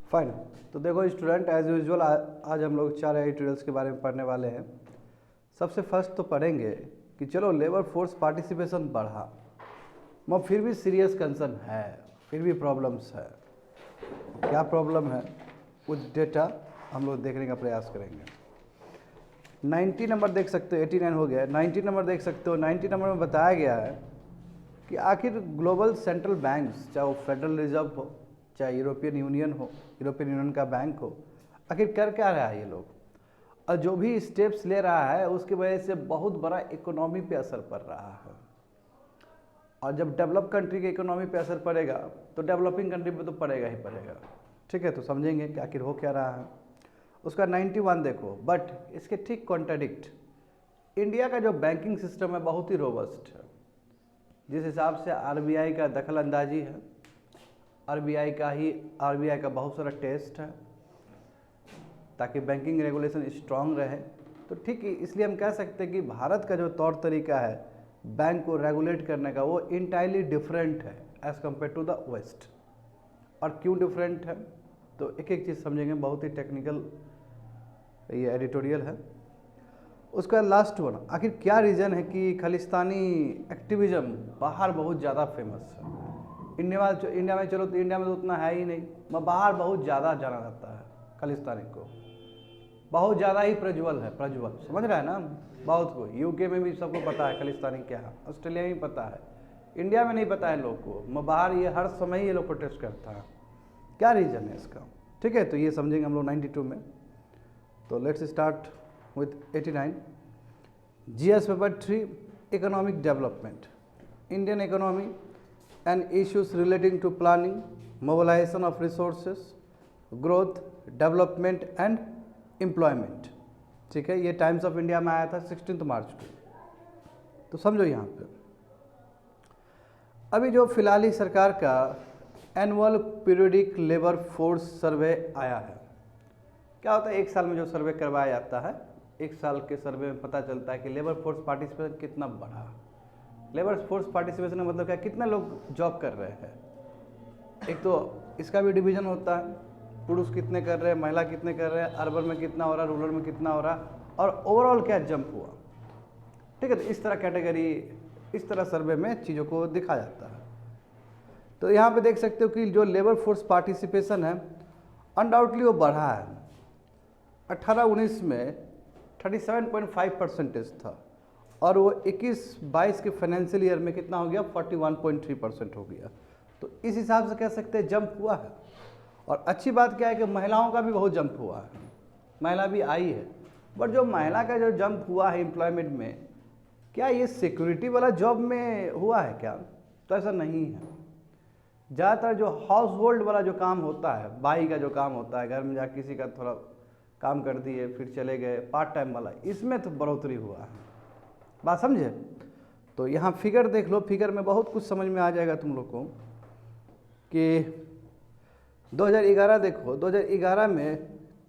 Fine. तो देखो student, as usual आज हम लोग 4 एडिटोरियल्स के बारे में पढ़ने वाले हैं। सबसे फर्स्ट तो पढ़ेंगे कि चलो लेबर फोर्स पार्टिसिपेशन बढ़ा, मगर फिर भी सीरियस कंसर्न है, फिर भी प्रॉब्लम्स है। क्या प्रॉब्लम है उस डेटा हम लोग देखने का प्रयास करेंगे। 90 नंबर देख सकते हो, 89 हो गया, 90 नंबर देख सकते हो। 90 नंबर में बताया गया है कि आखिर ग्लोबल सेंट्रल बैंक्स, चाहे वो फेडरल रिजर्व हो, चाहे यूरोपियन यूनियन हो, यूरोपियन यूनियन का बैंक हो, आखिर कर क्या रहा है ये लोग, और जो भी स्टेप्स ले रहा है उसकी वजह से बहुत बड़ा इकोनॉमी पे असर पड़ रहा है। और जब डेवलप कंट्री के इकोनॉमी पे असर पड़ेगा तो डेवलपिंग कंट्री पे तो पड़ेगा ही पड़ेगा। ठीक है, तो समझेंगे कि आखिर हो क्या रहा है। उसका 91 देखो, बट इसके ठीक कॉन्ट्राडिक्ट इंडिया का जो बैंकिंग सिस्टम है बहुत ही रोबस्ट है। जिस हिसाब से आरबीआई का दखल अंदाजी है, आरबीआई का बहुत सारा टेस्ट है ताकि बैंकिंग रेगुलेशन स्ट्रांग रहे। तो ठीक है, इसलिए हम कह सकते हैं कि भारत का जो तौर तरीका है बैंक को रेगुलेट करने का वो इंटायरली डिफरेंट है as compare to the west. और क्यों डिफरेंट है तो एक एक चीज़ समझेंगे, बहुत ही टेक्निकल ये एडिटोरियल है। उसका लास्ट वन, आखिर क्या रीज़न है कि खालिस्तानी एक्टिविज़म बाहर बहुत ज़्यादा फेमस है। इंडिया में चलो तो इंडिया में तो उतना है ही नहीं, मगर बाहर बहुत ज़्यादा जाना जाता है खालिस्तानी को, बहुत ज़्यादा ही प्रज्वल है, प्रज्वल समझ रहा है ना बहुत को। यूके में भी सबको पता है खालिस्तानी क्या है, ऑस्ट्रेलिया में भी पता है, इंडिया में नहीं पता है लोग को, मगर बाहर ये हर समय ये लोग प्रोटेस्ट करता है। क्या रीज़न है इसका? ठीक है, तो ये समझेंगे हम लोग 92 में। तो let's start with 89। GS paper 3, economic development, Indian economy and issues relating to planning, mobilization of resources, growth, development and employment। ठीक है, ये टाइम्स ऑफ इंडिया में आया था 16 मार्च को। तो समझो यहाँ पे अभी जो फिलहाल ही सरकार का annual periodic labour force survey आया है। क्या होता है, एक साल में जो सर्वे करवाया जाता है, एक साल के सर्वे में पता चलता है कि लेबर फोर्स पार्टिसिपेशन कितना बढ़ा। लेबर फोर्स पार्टिसिपेशन का मतलब क्या, कितने लोग जॉब कर रहे हैं। एक तो इसका भी डिवीजन होता है, पुरुष कितने कर रहे हैं, महिला कितने कर रहे हैं, अर्बन में कितना हो रहा है, रूरल में कितना हो रहा है, और ओवरऑल क्या जंप हुआ। ठीक है, तो इस तरह कैटेगरी, इस तरह सर्वे में चीज़ों को दिखा जाता है। तो यहाँ पे देख सकते हो कि जो लेबर फोर्स पार्टिसिपेशन है अनडाउटली वो बढ़ा है। 18-19 में 37.5% था, और वो 21-22 के फाइनेंशियल ईयर में कितना हो गया, 41.3% हो गया। तो इस हिसाब से कह सकते हैं जंप हुआ है। और अच्छी बात क्या है कि महिलाओं का भी बहुत जंप हुआ है, महिला भी आई है। बट जो महिला का जो जंप हुआ है एम्प्लॉयमेंट में, क्या ये सिक्योरिटी वाला जॉब में हुआ है क्या? तो ऐसा नहीं है। ज़्यादातर जो हाउस होल्ड वाला जो काम होता है, बाई का जो काम होता है, घर में जा किसी का थोड़ा काम कर दिए फिर चले गए, पार्ट टाइम वाला, इसमें तो बढ़ोतरी हुआ है। बात समझे? तो यहाँ फिगर देख लो, फिगर में बहुत कुछ समझ में आ जाएगा तुम लोग को कि 2011 देखो, 2011 में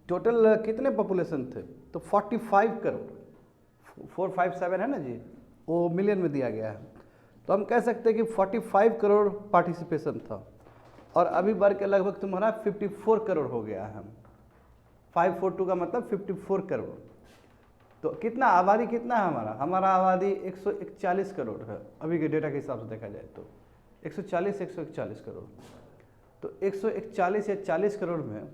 टोटल कितने पॉपुलेशन थे, तो 45 करोड़, 457 है ना जी, वो मिलियन में दिया गया है। तो हम कह सकते हैं कि 45 करोड़ पार्टिसिपेशन था, और अभी बढ़ के लगभग तुम्हारा 54 करोड़ हो गया है। 542 का मतलब 54 करोड़। तो कितना आबादी कितना है हमारा आबादी 141 करोड़ है अभी के डेटा के हिसाब से देखा जाए तो 141 करोड़। तो 141 या 40 करोड़ में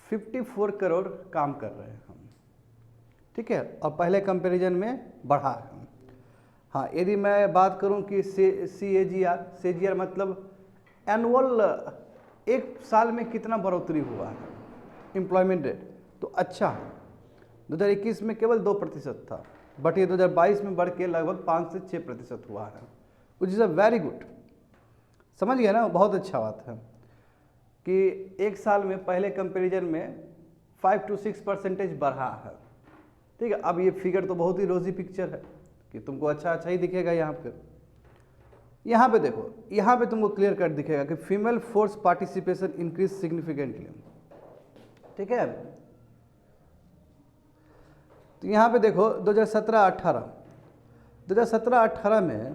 54 करोड़ काम कर रहे हैं हम। ठीक है, और पहले कंपैरिजन में बढ़ा है। हाँ, यदि मैं बात करूं कि CAGR मतलब एनुअल, एक साल में कितना बढ़ोतरी हुआ है एम्प्लॉयमेंट रेट, तो अच्छा है। 2021 में केवल 2% था, बट ये 2022 में बढ़ के लगभग 5 से 6% हुआ है, which is a very good. समझ गया ना, बहुत अच्छा बात है कि एक साल में पहले कंपैरिजन में 5 to 6% बढ़ा है। ठीक है, अब ये फिगर तो बहुत ही रोजी पिक्चर है कि तुमको अच्छा अच्छा ही दिखेगा। यहाँ पे देखो, यहाँ पे तुमको क्लियर कट दिखेगा कि female force participation increase significantly. ठीक है, तो यहाँ पे देखो 2017-18 में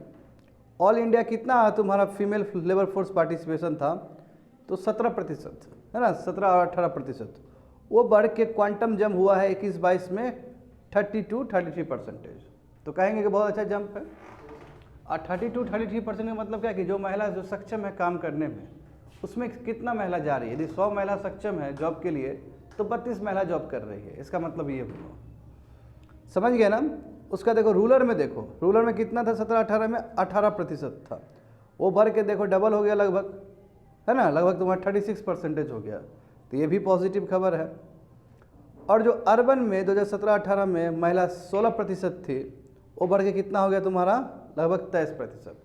ऑल इंडिया कितना तुम्हारा फीमेल लेबर फोर्स पार्टिसिपेशन था, तो 17%। है ना, 17 और 18%, वो बढ़ के क्वांटम जंप हुआ है 21-22 में 32-33%। तो कहेंगे कि बहुत अच्छा जंप है। और 32-33% का मतलब क्या कि जो महिला जो सक्षम है काम करने में, उसमें कितना महिला जा रही है। यदि 100 महिला सक्षम है जॉब के लिए तो 32 महिला जॉब कर रही है, इसका मतलब ये हुआ। समझ गए ना। उसका देखो रूरल में, देखो रूरल में कितना था 17-18 में 18% था, वो बढ़ के देखो डबल हो गया लगभग, है ना, लगभग तुम्हारा 36% हो गया। तो ये भी पॉजिटिव खबर है। और जो अर्बन में 2017-18 में महिला 16% थी, वो बढ़ के कितना हो गया तुम्हारा लगभग 23%।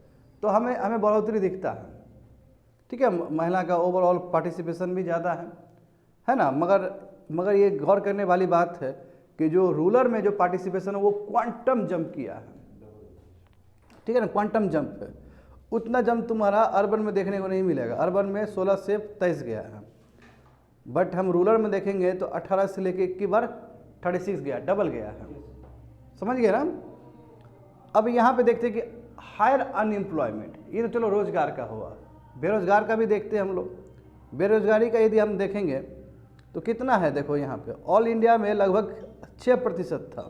तो हमें बढ़ोतरी दिखता है, ठीक है। महिला का ओवरऑल पार्टिसिपेशन भी ज़्यादा है ना। मगर ये गौर करने वाली बात है कि जो रूरल में जो पार्टिसिपेशन है वो क्वांटम जंप किया है, ठीक है ना, क्वांटम जंप है। उतना जंप तुम्हारा अर्बन में देखने को नहीं मिलेगा। अर्बन में 16 से 23 गया है, बट हम रूरल में देखेंगे तो 18 से लेके 21 बार 36 गया, डबल गया है। समझ गए ना। अब यहाँ पे देखते हैं कि हायर अनएम्प्लॉयमेंट, ये तो चलो रोजगार का हुआ, बेरोजगार का भी देखते हैं हम लोग। बेरोजगारी का यदि हम देखेंगे तो कितना है, देखो यहाँ पे ऑल इंडिया में लगभग 6% था,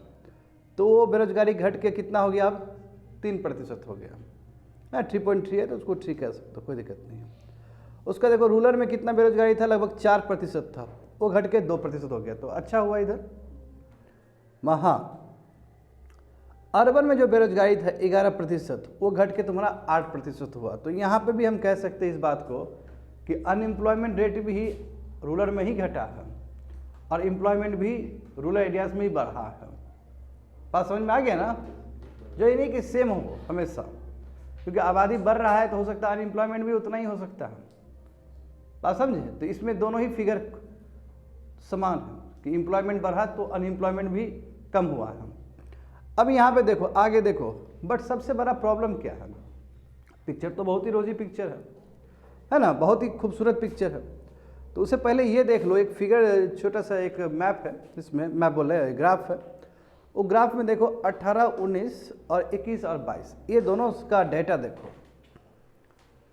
तो वो बेरोजगारी घट के कितना हो गया, अब 3% हो गया। 3.3 है तो उसको ठीक कह सकते हो, कोई दिक्कत नहीं है। उसका देखो रूरल में कितना बेरोजगारी था, लगभग 4% था, वो घट के 2% हो गया, तो अच्छा हुआ इधर। हाँ, अर्बन में जो बेरोजगारी था 11%, वो घट के तुम्हारा 8% हुआ। तो यहाँ पे भी हम कह सकते हैं इस बात को कि अनएम्प्लॉयमेंट रेट भी रूरल में ही घटा है और एम्प्लॉयमेंट भी रूरल एरियाज में ही बढ़ा है। बात समझ में आ गया ना। जो ये नहीं कि सेम हो हमेशा, क्योंकि आबादी बढ़ रहा है तो हो सकता है अनएम्प्लॉयमेंट भी उतना ही हो सकता है। बात समझे। तो इसमें दोनों ही फिगर समान है कि एम्प्लॉयमेंट बढ़ा तो अनएम्प्लॉयमेंट भी कम हुआ है। अब यहाँ पे देखो, आगे देखो, बट सबसे बड़ा प्रॉब्लम क्या है। पिक्चर तो बहुत ही रोजी पिक्चर है ना, बहुत ही खूबसूरत पिक्चर है। तो उससे पहले ये देख लो, एक फिगर छोटा सा एक मैप है, इसमें मैप बोल रहे हैं, ग्राफ है। वो ग्राफ में देखो 18, 19 और 21 और 22, ये दोनों का डेटा देखो।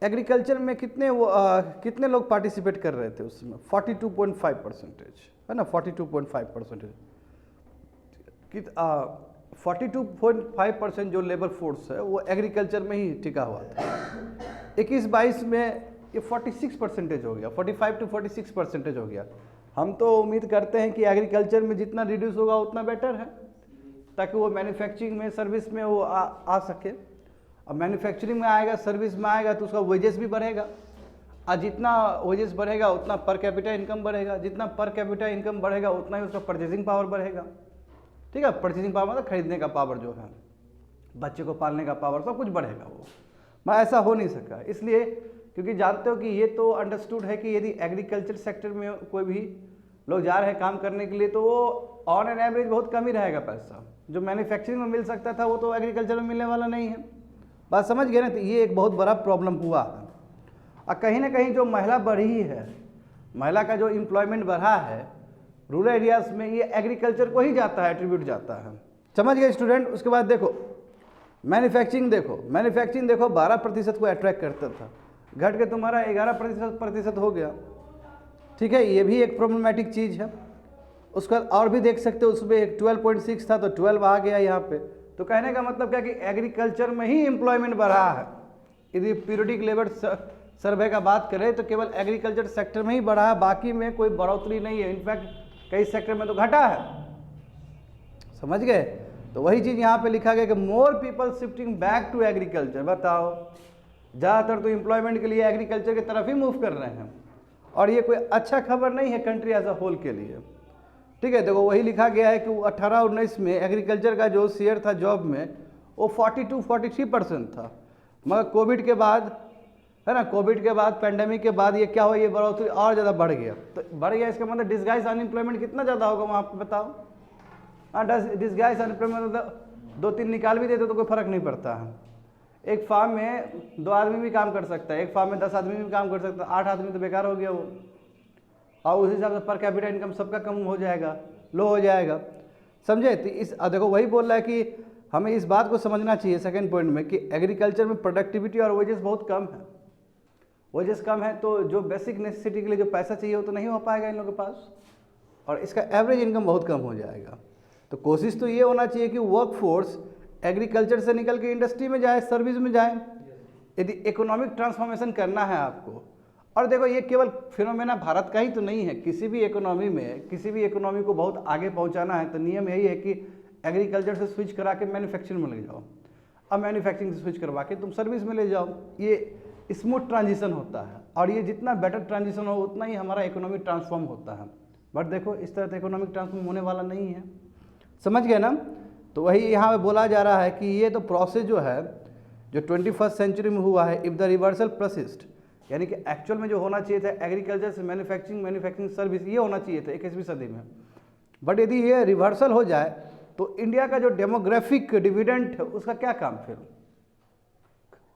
एग्रीकल्चर में कितने लोग पार्टिसिपेट कर रहे थे उसमें, 42.5% है ना, 42.5%। 42.5% जो लेबर फोर्स है वो एग्रीकल्चर में ही टिका हुआ था। 21-22 में ये 46% हो गया, 45 to 46% हो गया। हम तो उम्मीद करते हैं कि एग्रीकल्चर में जितना रिड्यूस होगा उतना बेटर है, ताकि वो मैन्युफैक्चरिंग में, सर्विस में वो आ सके। अब मैन्युफैक्चरिंग में आएगा, सर्विस में आएगा तो उसका वेजेस भी बढ़ेगा, और जितना वेजेस बढ़ेगा उतना पर कैपिटा इनकम बढ़ेगा, जितना पर कैपिटा इनकम बढ़ेगा उतना ही उसका परचेजिंग पावर बढ़ेगा, ठीक है। परचेजिंग पावर मतलब खरीदने का पावर जो है, बच्चे को पालने का पावर, सब कुछ बढ़ेगा। वो मैं ऐसा हो नहीं सका, इसलिए क्योंकि जानते हो कि ये तो अंडरस्टूड है कि यदि एग्रीकल्चर सेक्टर में कोई भी लोग जा रहे हैं काम करने के लिए तो वो ऑन एन एवरेज बहुत कम ही रहेगा पैसा। जो मैन्युफैक्चरिंग में मिल सकता था वो तो एग्रीकल्चर में मिलने वाला नहीं है। बात समझ गए ना। तो ये एक बहुत बड़ा प्रॉब्लम हुआ है। और कहीं ना कहीं जो महिला बढ़ी है, महिला का जो एम्प्लॉयमेंट बढ़ा है रूरल एरियाज में, ये एग्रीकल्चर को ही जाता है, एट्रीब्यूट जाता है। समझ गए स्टूडेंट। उसके बाद देखो मैन्युफैक्चरिंग देखो 12% को अट्रैक्ट करता था, घट के तुम्हारा 11% हो गया, ठीक है। ये भी एक प्रॉब्लमेटिक चीज़ है। उसका और भी देख सकते हो, उसमें एक 12.6 था तो 12 आ गया यहाँ पे। तो कहने का मतलब क्या कि एग्रीकल्चर में ही एम्प्लॉयमेंट बढ़ा है। यदि पीरियडिक लेबर सर्वे का बात करें तो केवल एग्रीकल्चर सेक्टर में ही बढ़ा है, बाकी में कोई बढ़ोतरी नहीं है। इनफैक्ट कई सेक्टर में तो घटा है। समझ गए। तो वही चीज़ यहाँ पे लिखा गया कि more people shifting back to agriculture. बताओ, ज़्यादातर तो एम्प्लॉयमेंट के लिए एग्रीकल्चर की तरफ ही मूव कर रहे हैं, और ये कोई अच्छा खबर नहीं है कंट्री एज अ होल के लिए, ठीक है। देखो वही लिखा गया है कि 18-19 में एग्रीकल्चर का जो शेयर था जॉब में वो 42-43% था, मगर कोविड के बाद, है ना, कोविड के बाद, पेंडेमिक के बाद ये क्या हुआ, ये बढ़ोतरी और ज़्यादा बढ़ गया। तो बढ़ गया इसका मतलब डिस्गाइज अनएम्प्लॉयमेंट कितना ज़्यादा होगा वहाँ पे, बताओ। हाँ, डिस्गाइज अनएम्प्लॉयमेंट मतलब 2-3 निकाल भी देते तो कोई फर्क नहीं पड़ता है। एक फार्म में 2 आदमी भी काम कर सकता है, एक फार्म में 10 आदमी भी काम कर सकता है, 8 आदमी तो बेकार हो गया वो। और उस हिसाब से पर कैपिटा इनकम सबका कम हो जाएगा, लो हो जाएगा। समझे। तो इस देखो वही बोल रहा है कि हमें इस बात को समझना चाहिए सेकंड पॉइंट में कि एग्रीकल्चर में प्रोडक्टिविटी और वेजेस बहुत कम है। वेजेस कम है तो जो बेसिक नेसेसिटी के लिए जो पैसा चाहिए वो तो नहीं हो पाएगा इन लोगों के पास, और इसका एवरेज इनकम बहुत कम हो जाएगा। तो कोशिश तो ये होना चाहिए कि वर्क फोर्स एग्रीकल्चर से निकल के इंडस्ट्री में जाए, सर्विस में जाए, यदि इकोनॉमिक ट्रांसफॉर्मेशन करना है आपको। और देखो ये केवल फिनोमेना भारत का ही तो नहीं है, किसी भी इकोनॉमी में, किसी भी इकोनॉमी को बहुत आगे पहुंचाना है तो नियम यही है कि एग्रीकल्चर से स्विच करा के मैन्युफैक्चरिंग में ले जाओ, अब मैन्युफैक्चरिंग से स्विच करवा के तुम सर्विस में ले जाओ। ये स्मूथ ट्रांजिशन होता है, और ये जितना बेटर ट्रांजिशन हो उतना ही हमारा इकोनॉमिक ट्रांसफॉर्म होता है। बट देखो इस तरह से इकोनॉमिक ट्रांसफॉर्म होने वाला नहीं है, समझ गए ना। तो वही यहाँ पे बोला जा रहा है कि ये तो प्रोसेस जो है जो 21st सेंचुरी में हुआ है, इफ़ द रिवर्सल परसिस्ट, यानी कि एक्चुअल में जो होना चाहिए था एग्रीकल्चर से मैन्युफैक्चरिंग, मैन्युफैक्चरिंग सर्विस, ये होना चाहिए था 21वीं सदी में। बट यदि ये रिवर्सल हो जाए तो इंडिया का जो डेमोग्राफिक डिविडेंड है उसका क्या काम फिर,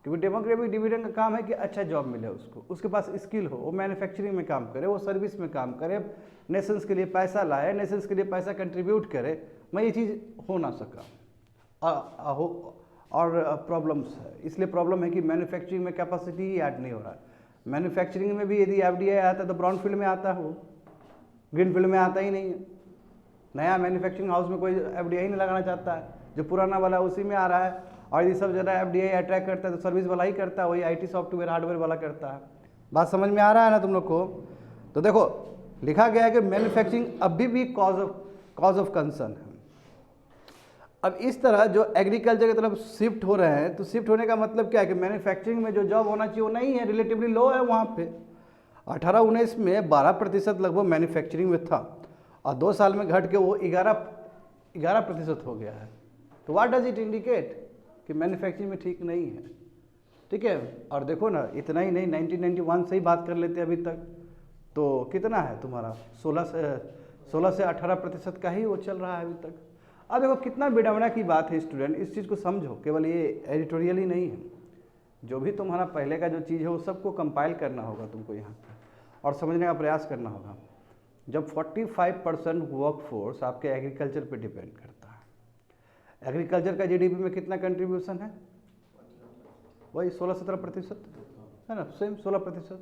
क्योंकि डेमोग्राफिक डिविडेंड का काम है कि अच्छा जॉब मिले उसको, उसके पास स्किल हो, वो मैन्युफैक्चरिंग में काम करे, वो सर्विस में काम करे, नेशंस के लिए पैसा लाए, नेशंस के लिए पैसा कंट्रीब्यूट करे। मैं ये चीज़ हो ना सका और प्रॉब्लम्स है, इसलिए प्रॉब्लम है कि मैन्युफैक्चरिंग में कैपेसिटी ही ऐड नहीं हो रहा है। मैन्युफैक्चरिंग में भी यदि एफडीआई आता है तो ब्राउन फील्ड में आता है, वो ग्रीन फील्ड में आता ही नहीं है। नया मैन्युफैक्चरिंग हाउस में कोई एफडीआई नहीं लगाना चाहता है, जो पुराना वाला उसी में आ रहा है। और ये सब ज़्यादा एफडीआई अट्रैक्ट करता है तो सर्विस वाला ही करता है, वही आईटी सॉफ्टवेयर हार्डवेयर वाला करता है। बात समझ में आ रहा है ना तुम लोग को। तो देखो लिखा गया है कि मैन्युफैक्चरिंग अभी भी कॉज ऑफ कंसर्न है। अब इस तरह जो एग्रीकल्चर की तरफ शिफ्ट हो रहे हैं, तो शिफ्ट होने का मतलब क्या है कि मैन्युफैक्चरिंग में जो जॉब होना चाहिए वो नहीं है, रिलेटिवली लो है वहाँ पे। 18-19 में 12% लगभग मैन्युफैक्चरिंग में था, और 2 साल में घट के वो 11% हो गया है। तो व्हाट डज इट इंडिकेट कि मैन्युफैक्चरिंग में ठीक नहीं है, ठीक है। और देखो ना इतना ही नहीं, 1991 से ही बात कर लेते हैं अभी तक, तो कितना है तुम्हारा 16 से 18% का ही वो चल रहा है अभी तक। अब देखो कितना विडंबना की बात है स्टूडेंट, इस चीज़ को समझो, केवल ये एडिटोरियल ही नहीं है, जो भी तुम्हारा पहले का जो चीज़ है वो सबको कंपाइल करना होगा तुमको यहाँ पर, और समझने का प्रयास करना होगा। जब 45% वर्क फोर्स आपके एग्रीकल्चर पे डिपेंड करता है, एग्रीकल्चर का जीडीपी में कितना कंट्रीब्यूशन है, वही 16-17% है ना, सेम 16%।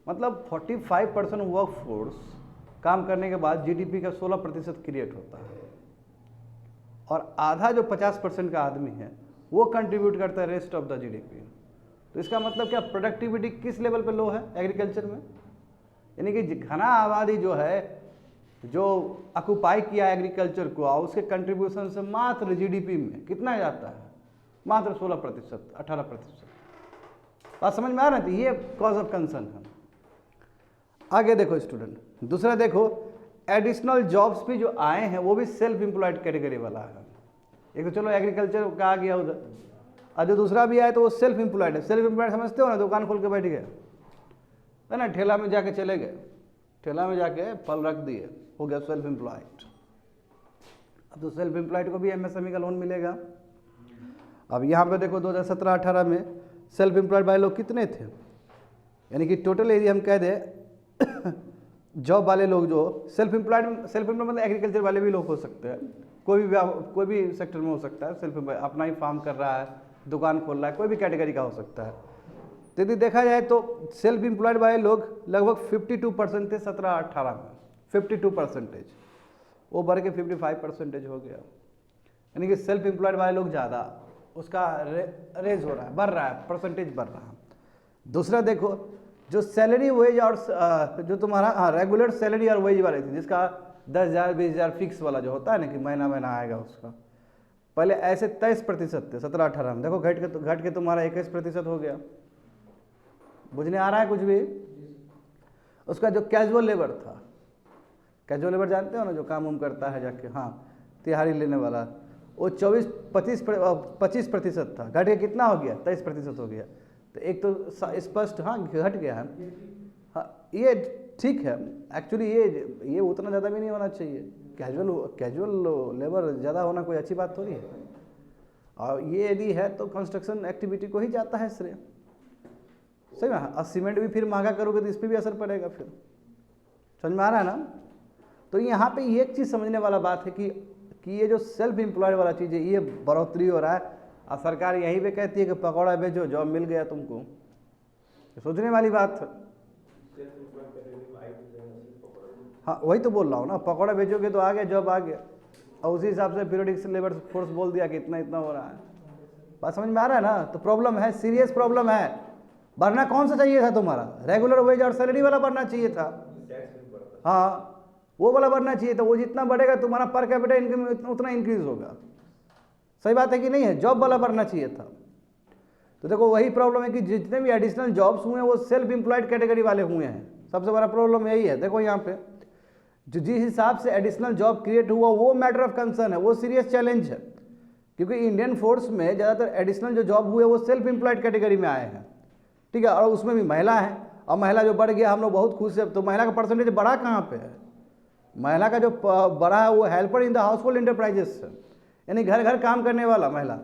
मतलब 45% वर्क फोर्स काम करने के बाद जीडीपी का 16% क्रिएट होता है, और आधा जो 50% का आदमी है वो कंट्रीब्यूट करता है रेस्ट ऑफ द जीडीपी। तो इसका मतलब क्या, प्रोडक्टिविटी किस लेवल पे लो है एग्रीकल्चर में, यानी कि घना आबादी जो है जो ऑक्युपाई किया एग्रीकल्चर को, उसके कंट्रीब्यूशन से मात्र जीडीपी में कितना जाता है, मात्र 16%, 18%। बात समझ में आ रही थी, ये कॉज ऑफ कंसर्न है। आगे देखो स्टूडेंट, दूसरा देखो एडिशनल जॉब्स भी जो आए हैं वो भी सेल्फ एम्प्लॉयड कैटेगरी वाला है। एक तो चलो एग्रीकल्चर का आ गया उधर, और जो दूसरा भी आया तो वो सेल्फ एम्प्लॉयड है। सेल्फ एम्प्लॉयड समझते हो ना, दुकान खोल के बैठ गए है ना, ठेला में जाके चले गए, ठेला में जाके फल रख दिए, हो गया सेल्फ एम्प्लॉयड। अब तो सेल्फ एम्प्लॉयड को भी एमएसएमई का लोन मिलेगा। अब यहाँ पे देखो 2017-18 में सेल्फ एम्प्लॉयड वाले लोग कितने थे, यानी कि टोटल एरिया हम कह दें जॉब वाले लोग जो सेल्फ एम्प्लॉयड मतलब एग्रीकल्चर वाले भी लोग हो सकते हैं, कोई भी सेक्टर में हो सकता है। सेल्फ एम्प्लॉयड अपना ही फार्म कर रहा है, दुकान खोल रहा है, कोई भी कैटेगरी का हो सकता है। तो यदि देखा जाए तो सेल्फ एम्प्लॉयड वाले लोग लगभग 52% थे 17-18 में, 52%, वो बढ़ के 55% हो गया, यानी कि सेल्फ एम्प्लॉयड वाले लोग ज़्यादा, उसका रेज हो रहा है, बढ़ रहा है, परसेंटेज बढ़ रहा है। दूसरा देखो जो सैलरी वेज और जो तुम्हारा रेगुलर सैलरी और वेज वाले थे, जिसका 10,000 20,000 फिक्स वाला जो होता है ना कि महीना महीना आएगा, उसका पहले ऐसे 23% थे 17-18 में, देखो घट के तुम्हारा 21% हो गया। बुझने आ रहा है कुछ भी। उसका जो कैजुअल लेबर था, कैजुअल लेबर जानते हो ना, जो काम करता है जाके, हाँ, तिहाड़ी लेने वाला, वो 25% था, घट के कितना हो गया, 23% हो गया। तो एक तो स्पष्ट, हाँ, घट गया है, हाँ, ये ठीक है। एक्चुअली ये उतना ज़्यादा भी नहीं होना चाहिए, कैजुअल लेबर ज़्यादा होना कोई अच्छी बात थोड़ी है। और ये यदि है तो कंस्ट्रक्शन एक्टिविटी को ही जाता है श्रेय, सही ना। और सीमेंट भी फिर महंगा करोगे तो इस पर भी असर पड़ेगा, फिर समझ में आ रहा है ना। तो यहाँ पे एक चीज़ समझने वाला बात है कि ये जो सेल्फ एम्प्लॉयड वाला चीज़ है ये बढ़ोतरी हो रहा है, और सरकार यहीं पे कहती है कि पकौड़ा बेचो, जॉब मिल गया तुमको, सोचने वाली बात है। हाँ वही तो बोल रहा हूँ ना, पकौड़ा बेचोगे तो आ गया, जॉब आ गया, और उसी हिसाब से पीरियडिक लेबर फोर्स बोल दिया कि इतना इतना हो रहा है। बात समझ में आ रहा है ना? तो प्रॉब्लम है, सीरियस प्रॉब्लम है। बढ़ना कौन सा चाहिए था तुम्हारा? रेगुलर वेज और सैलरी वाला बढ़ना चाहिए था। हाँ वो वाला बढ़ना चाहिए था। वो जितना बढ़ेगा तुम्हारा पर कैपिटा इनकम उतना इंक्रीज होगा। सही बात है कि नहीं है? जॉब वाला बढ़ना चाहिए था। तो देखो वही प्रॉब्लम है कि जितने भी एडिशनल जॉब्स हुए हैं वो सेल्फ एम्प्लॉयड कैटेगरी वाले हुए हैं। सबसे बड़ा प्रॉब्लम यही है। देखो यहाँ पे जो जिस हिसाब से एडिशनल जॉब क्रिएट हुआ वो मैटर ऑफ कंसर्न है, वो सीरियस चैलेंज है। क्योंकि इंडियन फोर्स में ज़्यादातर एडिशनल जो जॉब हुए वो सेल्फ एम्प्लॉयड कैटेगरी में आए हैं, ठीक है, और उसमें भी महिला है। और महिला जो बढ़ गया हम लोग बहुत खुश है। तो महिला का परसेंटेज बढ़ा कहाँ पे है? महिला का जो बढ़ा है वो helper in the house hold enterprises है, यानी घर घर काम करने वाला महिला,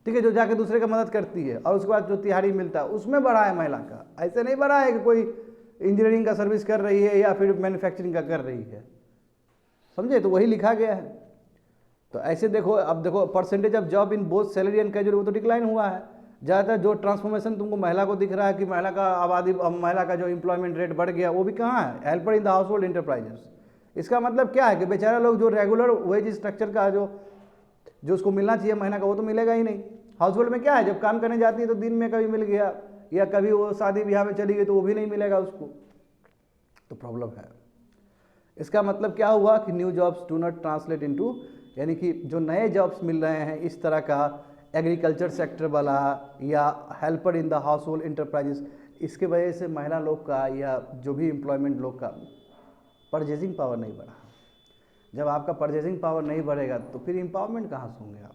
ठीक है, जो जाके दूसरे का मदद करती है और उसके बाद जो तिहाड़ी मिलता है उसमें बढ़ा है महिला का। ऐसे नहीं बढ़ा है कि कोई इंजीनियरिंग का सर्विस कर रही है या फिर मैन्युफैक्चरिंग का कर रही है, समझे? तो वही लिखा गया है। तो ऐसे देखो, अब देखो percentage of job in both salary and casual वो तो डिक्लाइन हुआ है। ज़्यादातर जो ट्रांसफॉर्मेशन तुमको महिला को दिख रहा है कि महिला का आबादी, महिला का जो एम्प्लॉयमेंट रेट बढ़ गया, वो भी कहाँ है? Helper in the house hold enterprises. इसका मतलब क्या है कि बेचारा लोग जो रेगुलर वेज स्ट्रक्चर का जो उसको मिलना चाहिए महीना का वो तो मिलेगा ही नहीं। हाउस होल्ड में क्या है, जब काम करने जाती है तो दिन में कभी मिल गया, या कभी वो शादी ब्याह में चली गई तो वो भी नहीं मिलेगा उसको। तो प्रॉब्लम है। इसका मतलब क्या हुआ कि new jobs do not translate into, यानी कि जो नए जॉब्स मिल रहे हैं इस तरह का एग्रीकल्चर सेक्टर वाला या helper in the house hold enterprises, इसके वजह से महिला लोग का या जो भी एम्प्लॉयमेंट लोग का परचेजिंग पावर नहीं बढ़ा। जब आपका परचेजिंग पावर नहीं बढ़ेगा तो फिर एम्पावरमेंट कहाँ से होंगे आप?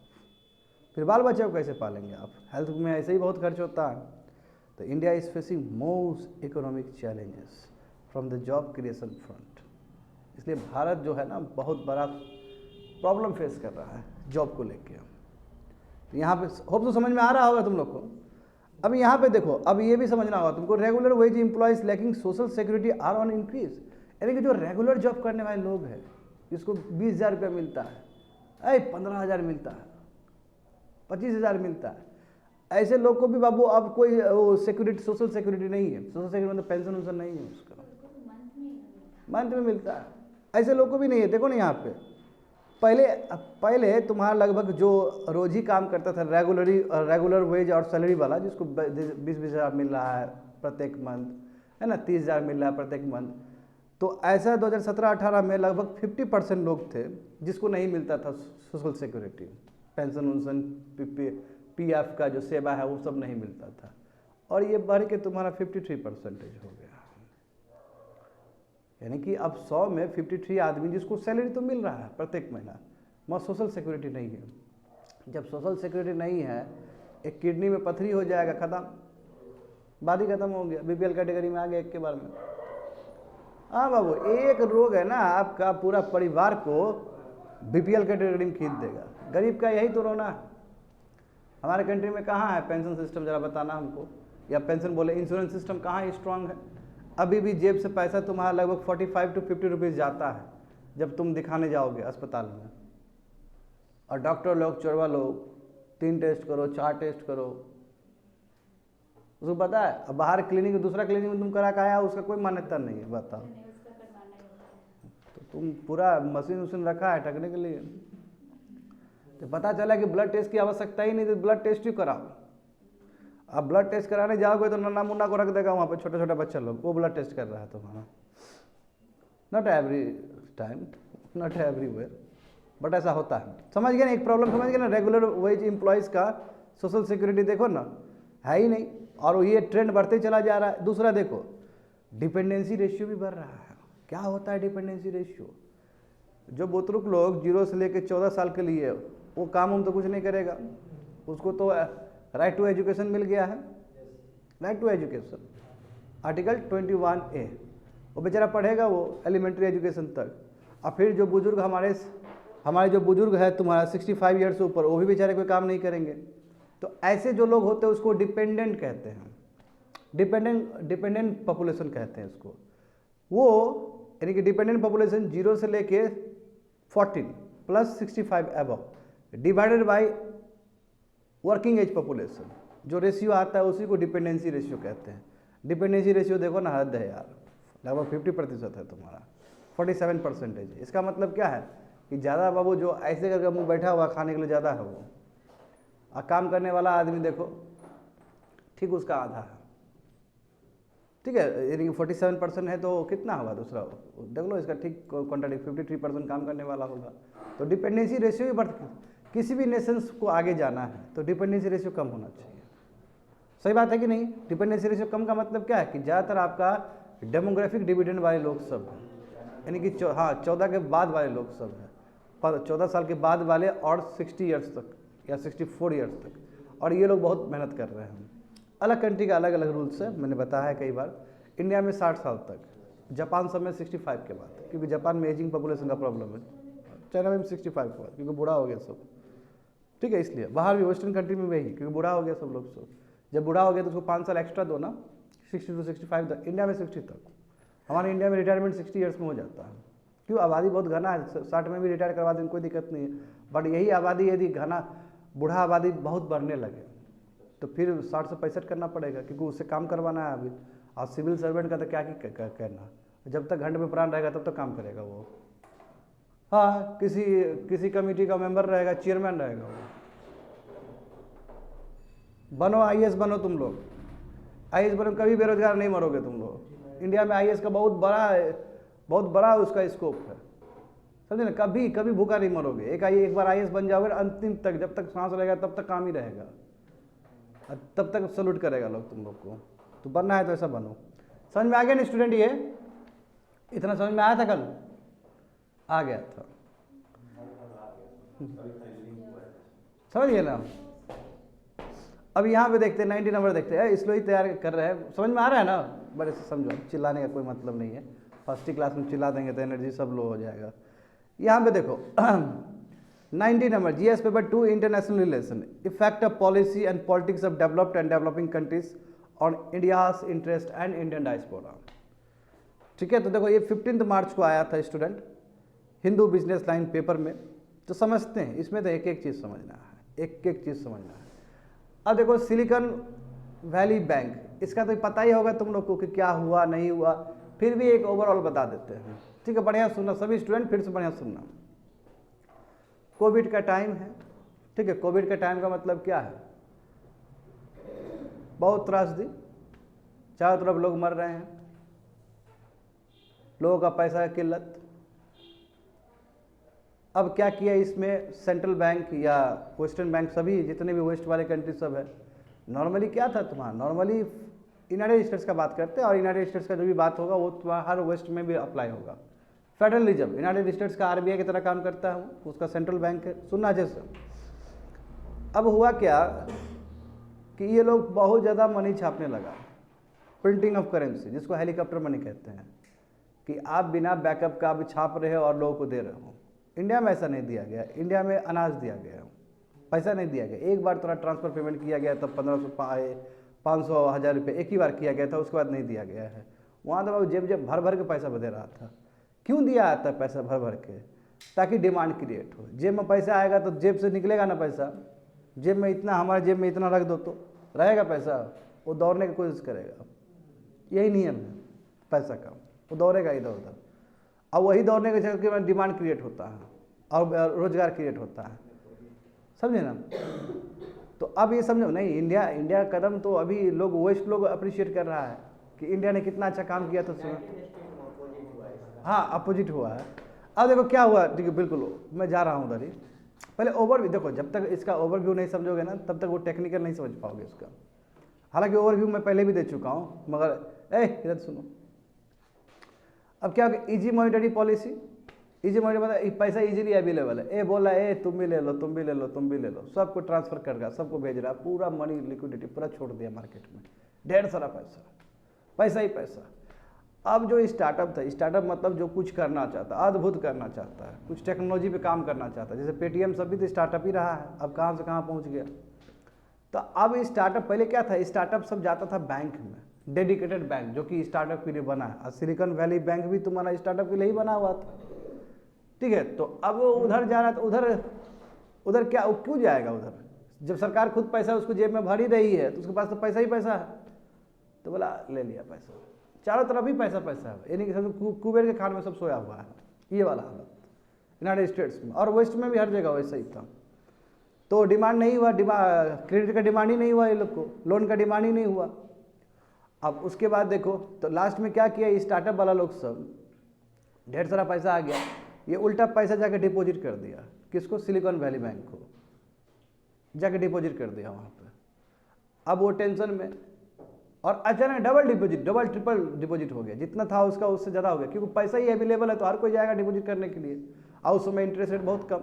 फिर बाल बच्चे को कैसे पालेंगे आप? हेल्थ में ऐसे ही बहुत खर्च होता है। तो India is facing most economic challenges from the job creation front. इसलिए भारत जो है ना बहुत बड़ा प्रॉब्लम फेस कर रहा है जॉब को लेके। तो यहाँ पे होप तो समझ में आ रहा होगा तुम लोग को। अब यहाँ पे देखो, अब ये भी समझना होगा तुमको, regular wage employees lacking social security are on increase. यानी कि जो रेगुलर जॉब करने वाले लोग हैं जिसको 20,000 रुपया मिलता है, 15,000 मिलता है, 25,000 मिलता है, ऐसे लोग को भी बाबू अब कोई सिक्योरिटी, सोशल सिक्योरिटी नहीं है। सोशल सिक्योरिटी मतलब पेंशन वेंशन नहीं है उसका, मंथ में मिलता है। ऐसे लोग को भी नहीं है। देखो ना यहाँ पे पहले तुम्हारा लगभग जो रोज ही काम करता था रेगुलर वेज और सैलरी वाला, जिसको 20,000 मिल रहा है प्रत्येक मंथ, है ना, 30,000 मिल रहा है प्रत्येक मंथ। तो ऐसा 2017-18 में लगभग 50% लोग थे जिसको नहीं मिलता था सोशल सिक्योरिटी, पेंशन वेंशन, PF का जो सेवा है वो सब नहीं मिलता था। और ये बढ़ के तुम्हारा 53% हो गया। यानी कि अब 100 में 53 आदमी जिसको सैलरी तो मिल रहा है प्रत्येक महीना, मगर सोशल सिक्योरिटी नहीं है। जब सोशल सिक्योरिटी नहीं है, एक किडनी में पथरी हो जाएगा, खत्म, बात ही खत्म हो गया, BPL कैटेगरी में आ गया एक के बार में। हाँ बाबू, एक रोग है ना आपका पूरा परिवार को BPL कैटेगरी में खींच देगा। गरीब का यही तो रोना है। हमारे कंट्री में कहाँ है पेंशन सिस्टम, जरा बताना हमको, या पेंशन बोले इंश्योरेंस सिस्टम कहाँ स्ट्रांग है? अभी भी जेब से पैसा तुम्हारा लगभग 45 to 50 रुपीज़ जाता है जब तुम दिखाने जाओगे अस्पताल में। और डॉक्टर लोग, चोरवा लोग, 3 टेस्ट करो, 4 टेस्ट करो, उसको पता है। अब बाहर क्लिनिक, दूसरा क्लिनिक में तुम करा के आया, उसका कोई मान्यता नहीं है, बताओ। तो तुम पूरा मशीन वशीन रखा है ठगने के लिए। तो पता चला कि ब्लड टेस्ट की आवश्यकता ही नहीं, तो ब्लड टेस्ट ही कराओ। अब ब्लड टेस्ट कराने जाओगे तो नन्ना मुन्ना को रख देगा वहाँ पे, छोटे छोटे बच्चा लोग, वो ब्लड टेस्ट कर रहा है तुम्हारा। Not every time, not everywhere, but ऐसा होता है। समझ गए ना? एक प्रॉब्लम समझ गए ना? रेगुलर वेज एम्प्लॉयज़ का सोशल सिक्योरिटी देखो ना, है ही नहीं, और ये ट्रेंड बढ़ते चला जा रहा है। दूसरा देखो, डिपेंडेंसी रेशियो भी बढ़ रहा है। क्या होता है डिपेंडेंसी रेशियो? जो बुतरुक लोग 0 से लेकर 14 साल के लिए, वो काम हम तो कुछ नहीं करेगा, उसको तो राइट टू एजुकेशन मिल गया है, right to education, article 21A, वो बेचारा पढ़ेगा वो एलिमेंट्री एजुकेशन तक। और फिर जो बुजुर्ग हमारे जो बुजुर्ग है तुम्हारा 65 ईयर्स से ऊपर, वो भी बेचारे कोई काम नहीं करेंगे। तो ऐसे जो लोग होते हैं उसको डिपेंडेंट कहते हैं, डिपेंडेंट पॉपुलेशन कहते हैं इसको। वो यानी कि डिपेंडेंट पॉपुलेशन 0 से लेके 14 plus 65 above divided by working age population, जो रेशियो आता है उसी को डिपेंडेंसी रेशियो कहते हैं। डिपेंडेंसी रेशियो देखो ना, हद है यार, लगभग 50% है तुम्हारा, 47% है। इसका मतलब क्या है कि ज़्यादा बाबू जो ऐसे करके मुँह बैठा हुआ खाने के लिए ज़्यादा है वो, और काम करने वाला आदमी देखो ठीक उसका आधा है। ठीक है, यानी कि 47% है तो कितना होगा दूसरा, देख लो इसका ठीक कॉन्ट्राडिक्ट, 53% काम करने वाला होगा। तो डिपेंडेंसी रेशियो भी बढ़, किसी भी नेशंस को आगे जाना है तो डिपेंडेंसी रेशियो कम होना चाहिए। सही बात है कि नहीं? डिपेंडेंसी रेशियो कम का मतलब क्या है कि ज़्यादातर आपका डेमोग्राफिक डिविडेंड वाले लोग सब हैं, यानी कि 14 के बाद वाले लोग सब हैं, 14 साल के बाद वाले और 60 ईयर्स तक या 64 ईयर्स तक, और ये लोग बहुत मेहनत कर रहे हैं। अलग कंट्री का अलग अलग रूल्स है, मैंने बताया है कई बार। इंडिया में 60 साल तक, जापान सब में 65 के बाद, क्योंकि जापान में एजिंग पॉपुलेशन का प्रॉब्लम है। चाइना में 65 के बाद क्योंकि बूढ़ा हो गया सब। ठीक है, इसलिए बाहर भी वेस्टर्न कंट्री में वही, क्योंकि बूढ़ा हो गया सब लोग। सब जब बूढ़ा हो गया तो उसको 5 साल एक्स्ट्रा दो ना, 60 to 65 तक। इंडिया में 60 तक, हमारे इंडिया में रिटायरमेंट 60 ईयर्स में हो जाता है। क्यों? आबादी बहुत घना है, 60 में भी रिटायर करवा दें कोई दिक्कत नहीं है। बट यही आबादी यदि घना बूढ़ा आबादी बहुत बढ़ने लगे तो फिर 60 से 65 करना पड़ेगा, क्योंकि उससे काम करवाना है अभी। और सिविल सर्वेंट का तो क्या कहना, जब तक घंटे में प्राण रहेगा तब तक काम करेगा वो। हाँ, किसी कमेटी का मेंबर रहेगा, चेयरमैन रहेगा वो। बनो आईएएस बनो तुम लोग, आईएएस बनो, कभी बेरोजगार नहीं मरोगे तुम लोग। इंडिया में आईएएस का बहुत बड़ा उसका स्कोप है, समझे ना। कभी भूखा नहीं मरोगे। एक बार आईएएस बन जाओगे अंतिम तक, जब तक सांस रहेगा तब तक काम ही रहेगा, तब तक सैल्यूट करेगा लोग तुम लोग को। तो बनना है तो ऐसा बनो। समझ में आ गया ना स्टूडेंट? ये इतना समझ में आया था? कल आ गया था, समझ गए ना? अब यहाँ पे देखते हैं 90 नंबर देखते हैं, इसलिए ही तैयार कर रहे हैं। समझ में आ रहा है ना? बड़े से समझो, चिल्लाने का कोई मतलब नहीं है। फर्स्ट क्लास में चिल्ला देंगे तो एनर्जी सब लो हो जाएगा। यहाँ पे देखो 90 number, GS paper 2, international relation, effect of policy and politics of developed and developing countries on India's interest and Indian diaspora. ठीक है, तो देखो ये 15 मार्च को आया था student, Hindu business line paper में। तो समझते हैं, इसमें तो एक एक चीज़ समझना है, एक एक चीज़ समझना है। अब देखो सिलिकॉन वैली बैंक, इसका तो पता ही होगा तुम लोग को कि क्या हुआ नहीं हुआ, फिर भी एक ओवरऑल बता देते हैं। ठीक है, बढ़िया सुनना सभी स्टूडेंट, फिर से बढ़िया सुनना। कोविड का टाइम है, ठीक है। कोविड का टाइम का मतलब क्या है? बहुत त्रासदी, चारों तरफ लोग मर रहे हैं, लोगों का पैसा की किल्लत। अब क्या किया इसमें सेंट्रल बैंक या वेस्टर्न बैंक, सभी जितने भी वेस्ट वाले कंट्री सब है। नॉर्मली क्या था तुम्हारा, नॉर्मली यूनाइटेड स्टेट्स का बात करते हैं, और यूनाइटेड स्टेट्स का जो भी बात होगा वो तुम्हारा हर वेस्ट में भी अप्लाई होगा। फेडरल रिजर्व यूनाइटेड स्टेट्स का आरबीआई की तरह काम करता है, उसका सेंट्रल बैंक है। सुनना जैसे, अब हुआ क्या कि ये लोग बहुत ज़्यादा मनी छापने लगा, प्रिंटिंग ऑफ करेंसी, जिसको हेलीकॉप्टर मनी कहते हैं, कि आप बिना बैकअप का आप छाप रहे हो और लोगों को दे रहे हो। इंडिया में ऐसा नहीं दिया गया, इंडिया में अनाज दिया गया, पैसा नहीं दिया गया। एक बार थोड़ा ट्रांसफ़र पेमेंट किया गया तब 1500 आए, 500 1000 रुपये एक ही बार किया गया था, उसके बाद नहीं दिया गया है। वहाँ तो जेब भर भर के पैसा दे रहा था। क्यों दिया जाता है पैसा भर भर के? ताकि डिमांड क्रिएट हो। जेब में पैसा आएगा तो जेब से निकलेगा ना पैसा, जेब में इतना, हमारे जेब में इतना रख दो तो रहेगा पैसा, वो दौड़ने की कोशिश करेगा। यही नियम है पैसा का, वो दौड़ेगा इधर उधर, और वही दौड़ने के चक्कर में डिमांड क्रिएट होता है और रोजगार क्रिएट होता है, समझे ना? तो अब ये समझो नहीं, इंडिया कदम तो अभी लोग वेस्ट लोग अप्रिशिएट कर रहा है कि इंडिया ने कितना अच्छा काम किया था। हाँ, अपोजिट हुआ है। अब देखो क्या हुआ, ठीक है, बिल्कुल मैं जा रहा हूँ उधर ही। पहले ओवरव्यू देखो, जब तक इसका ओवरव्यू नहीं समझोगे ना तब तक वो टेक्निकल नहीं समझ पाओगे इसका। हालांकि ओवरव्यू मैं पहले भी दे चुका हूँ, मगर इधर सुनो। अब क्या होगा, easy monetary policy. Easy monetary मतलब पैसा इजीली अवेलेबल है। बोला तुम भी ले लो, तुम भी ले लो, तुम भी ले लो, सबको ट्रांसफर कर रहा, सबको भेज रहा, पूरा मनी लिक्विडिटी पूरा छोड़ दिया मार्केट में, ढेर सारा पैसा ही पैसा। अब जो स्टार्टअप था, स्टार्टअप मतलब जो कुछ करना चाहता, अद्भुत करना चाहता है, कुछ टेक्नोलॉजी पे काम करना चाहता है, जैसे पेटीएम सब भी तो स्टार्टअप ही रहा है, अब कहाँ से कहाँ पहुँच गया। तो अब स्टार्टअप, पहले क्या था, स्टार्टअप सब जाता था बैंक में, डेडिकेटेड बैंक जो कि स्टार्टअप के लिए बना है। और सिलिकॉन वैली बैंक भी तुम्हारा स्टार्टअप के लिए ही बना हुआ था, ठीक है। तो अब उधर जा रहा, तो उधर क्या, क्यों जाएगा उधर? जब सरकार खुद पैसा उसको जेब में भर ही रही है तो उसके पास तो पैसा ही पैसा है। तो बोला ले लिया पैसा, चारों तरफ ही पैसा पैसा है, यानी कि सब कुबेर के खान में सब सोया हुआ है, ये वाला हालत यूनाइटेड स्टेट्स में। और वेस्ट में भी हर जगह वैसा ही था। तो डिमांड नहीं हुआ, क्रेडिट का डिमांड ही नहीं हुआ, ये लोग को लोन का डिमांड ही नहीं हुआ। अब उसके बाद देखो तो लास्ट में क्या किया, स्टार्टअप वाला लोग सब ढेर सारा पैसा आ गया, ये उल्टा पैसा जाके डिपॉजिट कर दिया, किसको, सिलिकॉन वैली बैंक को जाके डिपॉजिट कर दिया वहाँ पे। अब वो टेंशन में, और अचानक double deposit, double triple deposit हो गया, जितना था उसका उससे ज़्यादा हो गया, क्योंकि पैसा ही अवेलेबल है तो हर कोई जाएगा डिपॉजिट करने के लिए, और उस समय इंटरेस्ट रेट बहुत कम।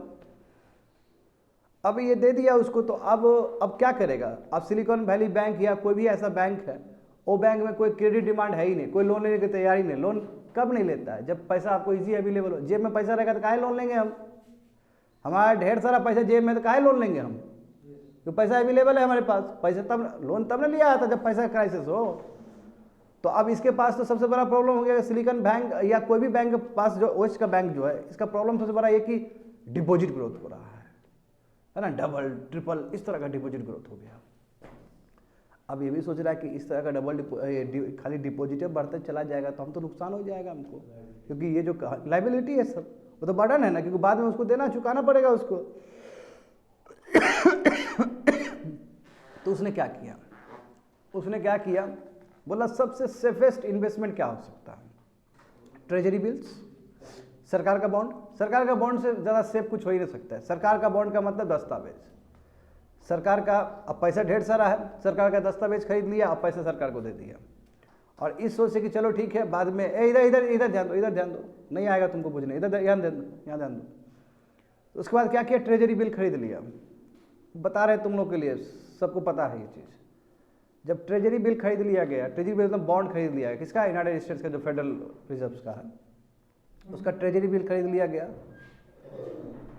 अब ये दे दिया उसको, तो अब क्या करेगा। अब सिलिकॉन वैली बैंक या कोई भी ऐसा बैंक है, वो बैंक में कोई क्रेडिट डिमांड है ही नहीं, कोई लोन लेने की तैयारी नहीं। लोन कब नहीं लेता है, जब पैसा आपको इजी अवेलेबल हो। जेब में पैसा रहेगा तो काहे लोन लेंगे हम, हमारा ढेर सारा पैसा जेब में तो काहे लोन लेंगे हम, तो पैसा अवेलेबल है हमारे पास, पैसा तब लोन तब ने लिया था जब पैसा क्राइसिस हो। तो अब इसके पास तो सबसे बड़ा प्रॉब्लम हो गया, सिलिकॉन बैंक या कोई भी बैंक के पास, जो वेस्ट का बैंक जो है, इसका प्रॉब्लम सबसे बड़ा ये कि डिपॉजिट ग्रोथ हो रहा है ना, डबल ट्रिपल इस तरह का डिपॉजिट ग्रोथ हो गया। अब ये भी सोच रहा है कि इस तरह का खाली डिपॉजिट बढ़ते चला जाएगा तो हम तो नुकसान हो जाएगा हमको, क्योंकि ये जो लाइबिलिटी है सब वो तो बर्डन है ना, क्योंकि बाद में उसको देना चुकाना पड़ेगा उसको। तो उसने क्या किया, बोला सबसे सेफेस्ट इन्वेस्टमेंट क्या हो सकता है, ट्रेजरी बिल्स, सरकार का बॉन्ड। सरकार का बॉन्ड से ज़्यादा सेफ कुछ हो ही नहीं सकता है। सरकार का बॉन्ड का मतलब दस्तावेज, सरकार का अब पैसा ढेर सारा है, सरकार का दस्तावेज खरीद लिया, अब पैसा सरकार को दे दिया, और इस सोच से कि चलो ठीक है बाद में इधर ध्यान दो, नहीं आएगा तुमको पूछने, इधर यहाँ ध्यान दो। तो उसके बाद क्या किया, ट्रेजरी बिल खरीद लिया। बता रहे तुम लोग के लिए, सबको पता है ये चीज़। जब ट्रेजरी बिल खरीद लिया गया, ट्रेजरी बिल मतलब बॉन्ड खरीद लिया गया, किसका, यूनाइटेड स्टेट्स का जो फेडरल रिजर्व का है, उसका ट्रेजरी बिल खरीद लिया गया।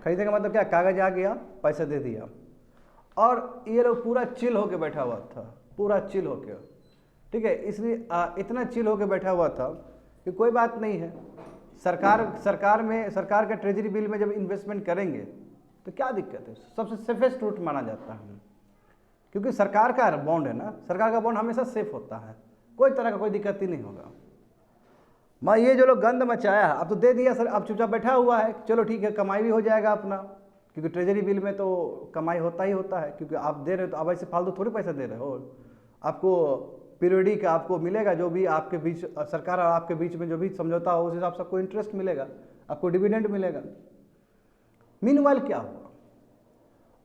खरीदने का मतलब क्या, कागज आ गया, पैसा दे दिया, और ये लोग पूरा चिल होके बैठा हुआ था, पूरा चिल होके, ठीक है। इसलिए इतना चिल होके बैठा हुआ था कि कोई बात नहीं है, सरकार का ट्रेजरी बिल में जब इन्वेस्टमेंट करेंगे तो क्या दिक्कत है, सबसे सेफेस्ट रूट माना जाता है, क्योंकि सरकार का बॉन्ड है ना, सरकार का बॉन्ड हमेशा सेफ होता है, कोई तरह का कोई दिक्कत ही नहीं होगा। मैं ये जो लोग गंद मचाया, अब तो दे दिया सर, अब चुपचाप बैठा हुआ है, चलो ठीक है, कमाई भी हो जाएगा अपना, क्योंकि ट्रेजरी बिल में तो कमाई होता ही होता है, क्योंकि आप दे रहे हो तो अब ऐसे फालतू थोड़ी पैसा दे रहे हो, आपको पीरियडिक आपको मिलेगा, जो भी आपके बीच सरकार और आपके बीच में जो भी समझौता हो उस हिसाब से आपको इंटरेस्ट मिलेगा, आपको डिविडेंड मिलेगा। मीनवाइल क्या हुआ,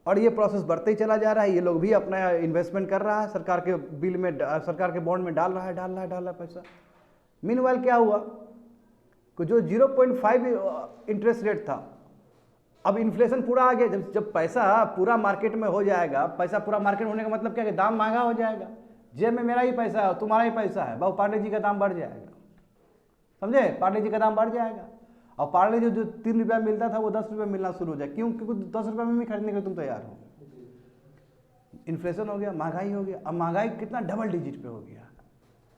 और ये प्रोसेस बढ़ते ही चला जा रहा है, ये लोग भी अपना इन्वेस्टमेंट कर रहा है, सरकार के बिल में, सरकार के बॉन्ड में डाल रहा है पैसा। मीनवाइल क्या हुआ कि जो 0.5 इंटरेस्ट रेट था, अब इन्फ्लेशन पूरा आ गया। जब पैसा पूरा मार्केट में हो जाएगा, पैसा पूरा मार्केट में होने का मतलब क्या है, दाम महंगा हो जाएगा, जेब में मेरा ही पैसा है, तुम्हारा ही पैसा है, बाबू पार्ले जी का दाम बढ़ जाएगा, समझे, पार्ले जी का दाम बढ़ जाएगा, और पार्ले जो 3 रुपया मिलता था वो 10 रुपया मिलना शुरू हो जाए, क्यों, क्योंकि 10 रुपये में भी खरीदने के लिए तुम तैयार हो। इन्फ्लेशन हो गया, महंगाई हो गया, अब महंगाई कितना, डबल डिजिट पे हो गया।